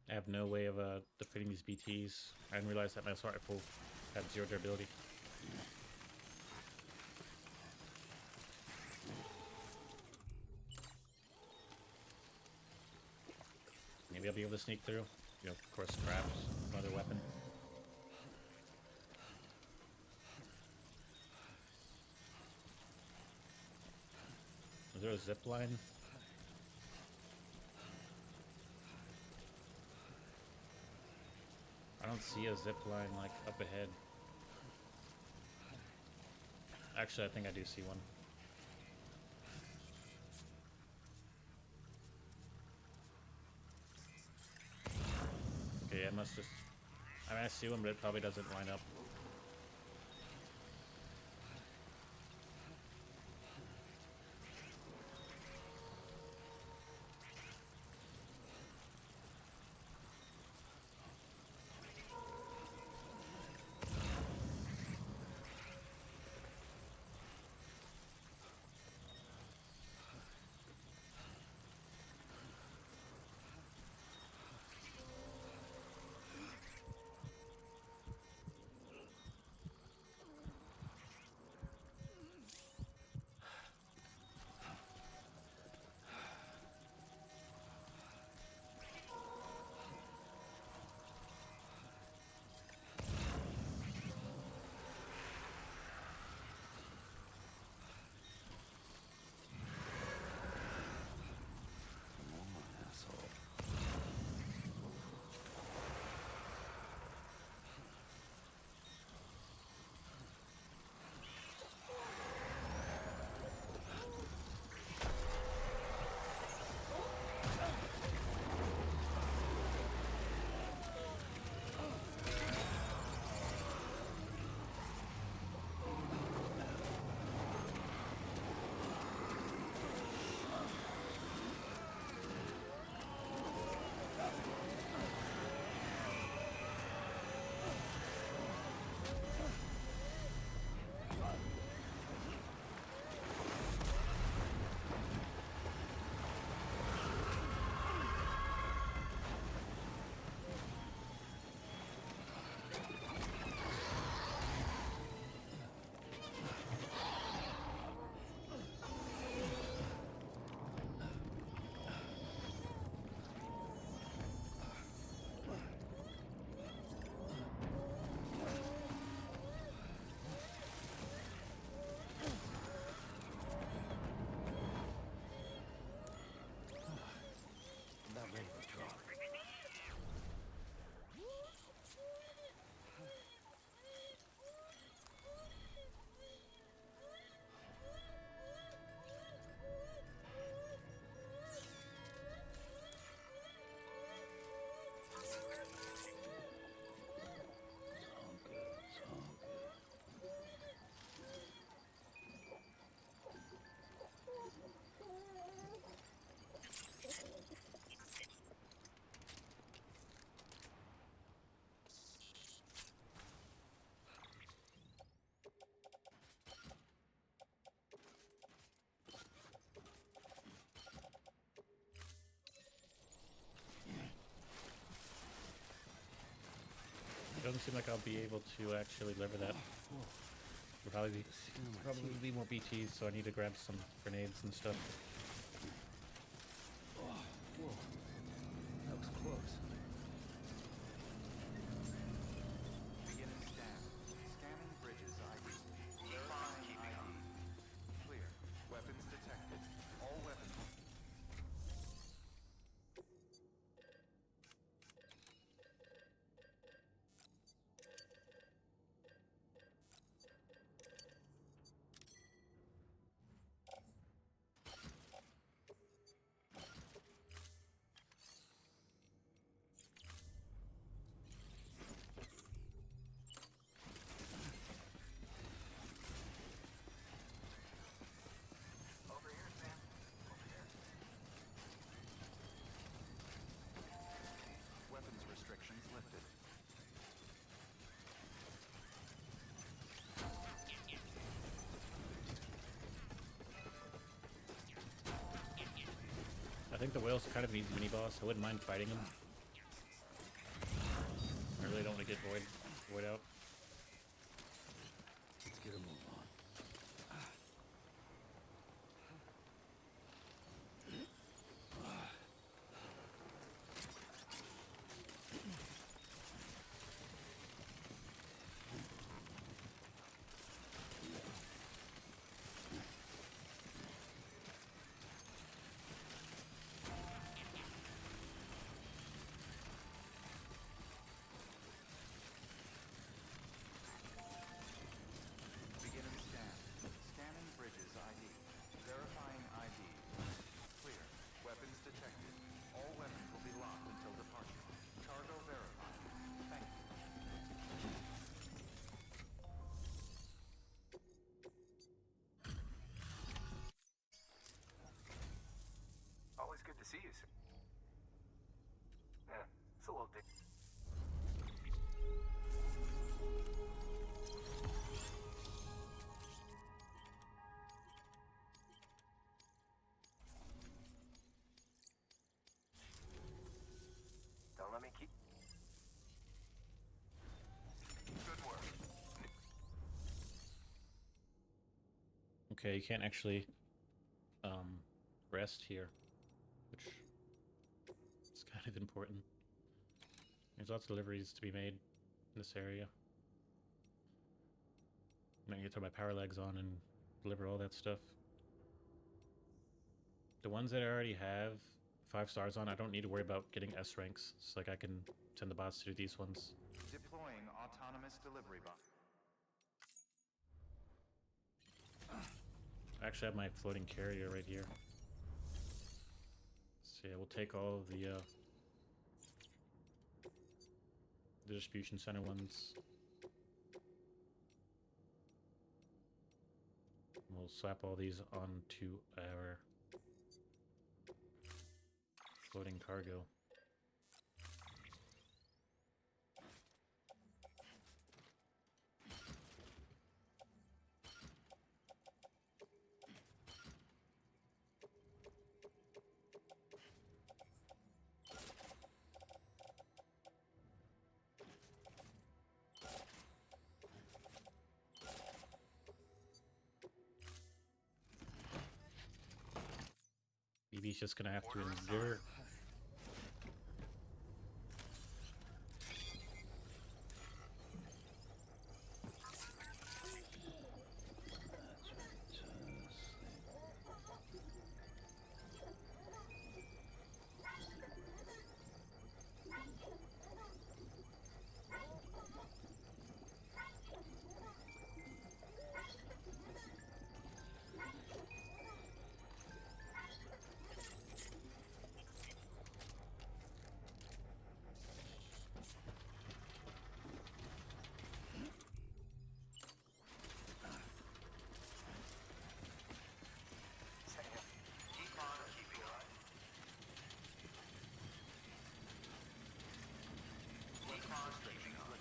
I have no way of defeating these BTs. I didn't realize that my assault rifle had 0 durability. Maybe I'll be able to sneak through. You know, of course, craft another weapon. Is there a zip line? I don't see a zip line like up ahead. Actually, I think I do see one. Okay, yeah, it must just... I mean, I see one, but it probably doesn't line up. It doesn't seem like I'll be able to actually lever that. There'll probably be more BTs, so I need to grab some grenades and stuff. Whoa. That was close. Beginning scan. Scanning bridges ID. think the whale's kind of an easy mini-boss. I wouldn't mind fighting him. I really don't want to get Void out. Let's get a move on. Begin and scan. Scanning bridges ID. Verifying ID. Clear. Weapons detected. All weapons will be locked until departure. Cargo verified. Thank you. Always good to see you, sir. Yeah, it's a little dick. Don't let me keep. Good work. Okay, you can't actually rest here, which is kind of important. There's lots of deliveries to be made in this area. I'm gonna get to my power legs on and deliver all that stuff. The ones that I already have 5 stars on, I don't need to worry about getting S ranks. It's like I can send the bots to do these ones. Deploying autonomous delivery bot. I actually have my floating carrier right here. So yeah, we'll take all of the distribution center ones. We'll slap all these onto our floating cargo. BB's just gonna have to endure. Keep on keeping on. Keep on keeping on.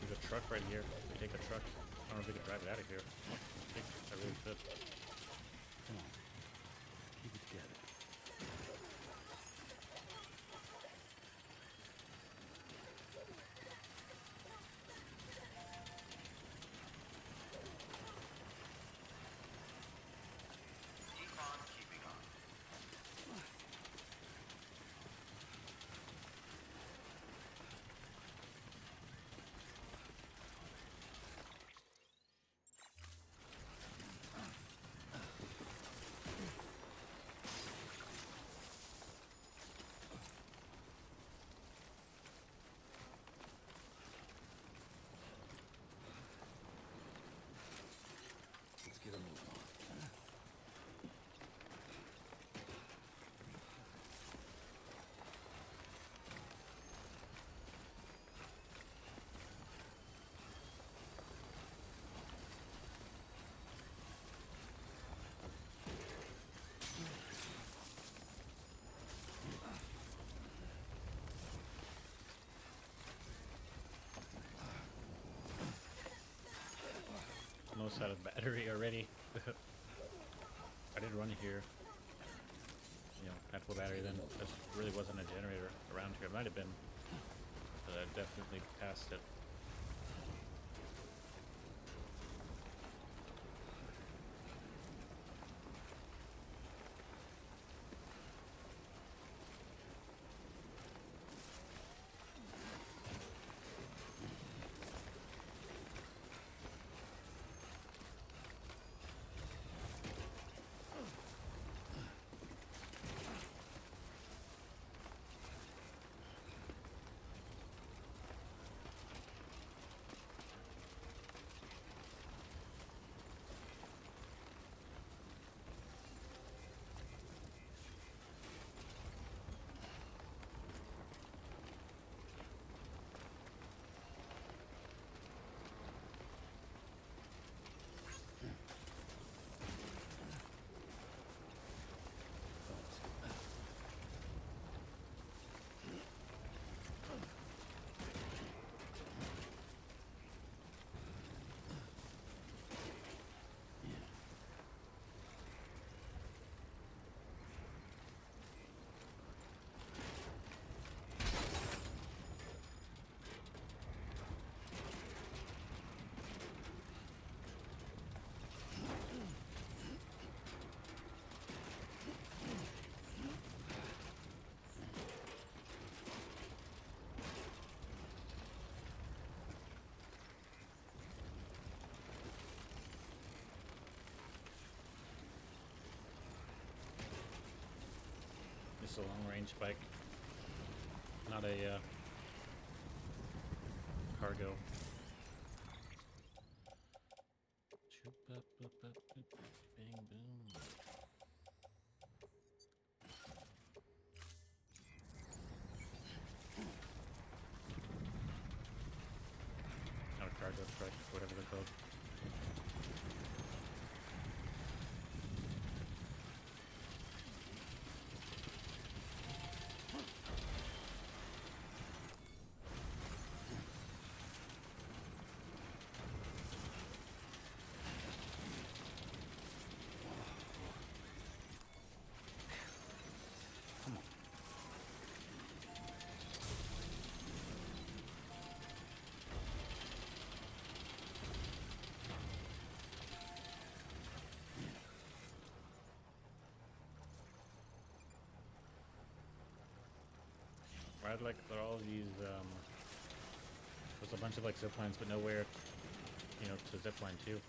There's a truck right here. We take the truck. I don't know if we can drive it out of here. I think I really could. Come on. Keep it together. Keep on keeping on. almost out of battery already. I did run here, you know, at full battery. Then there really wasn't a generator around here. It might have been, but I definitely passed it. It's a long-range bike, not a cargo. Bang boom. Not a cargo truck, whatever they're called. I'd like for all these, there's a bunch of like zip lines, but nowhere, you know, to zip line to.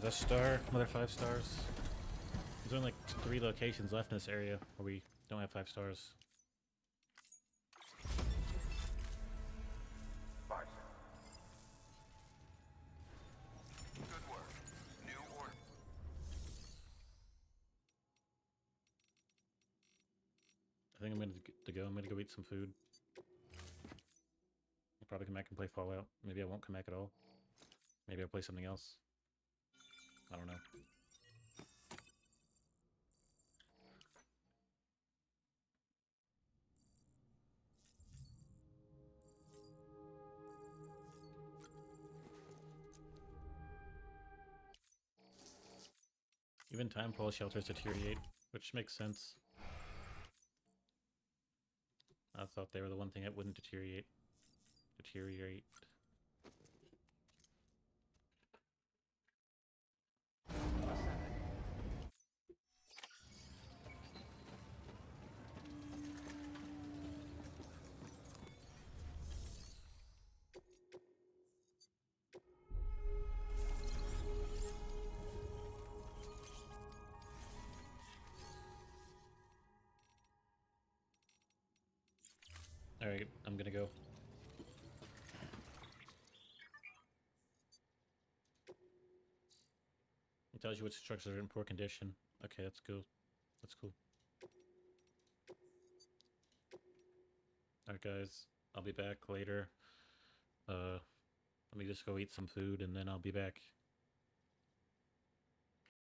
Another star, another 5 stars. There's only like 3 locations left in this area where we don't have 5 stars. Good work. New order. I think I'm gonna go eat some food. I'll probably come back and play Fallout. Maybe I won't come back at all. Maybe I'll play something else. I don't know. Even time pole shelters deteriorate, which makes sense. I thought they were the one thing that wouldn't deteriorate. Alright, I'm gonna go. It tells you which structures are in poor condition. Okay, that's cool. That's cool. Alright guys, I'll be back later. Let me just go eat some food and then I'll be back.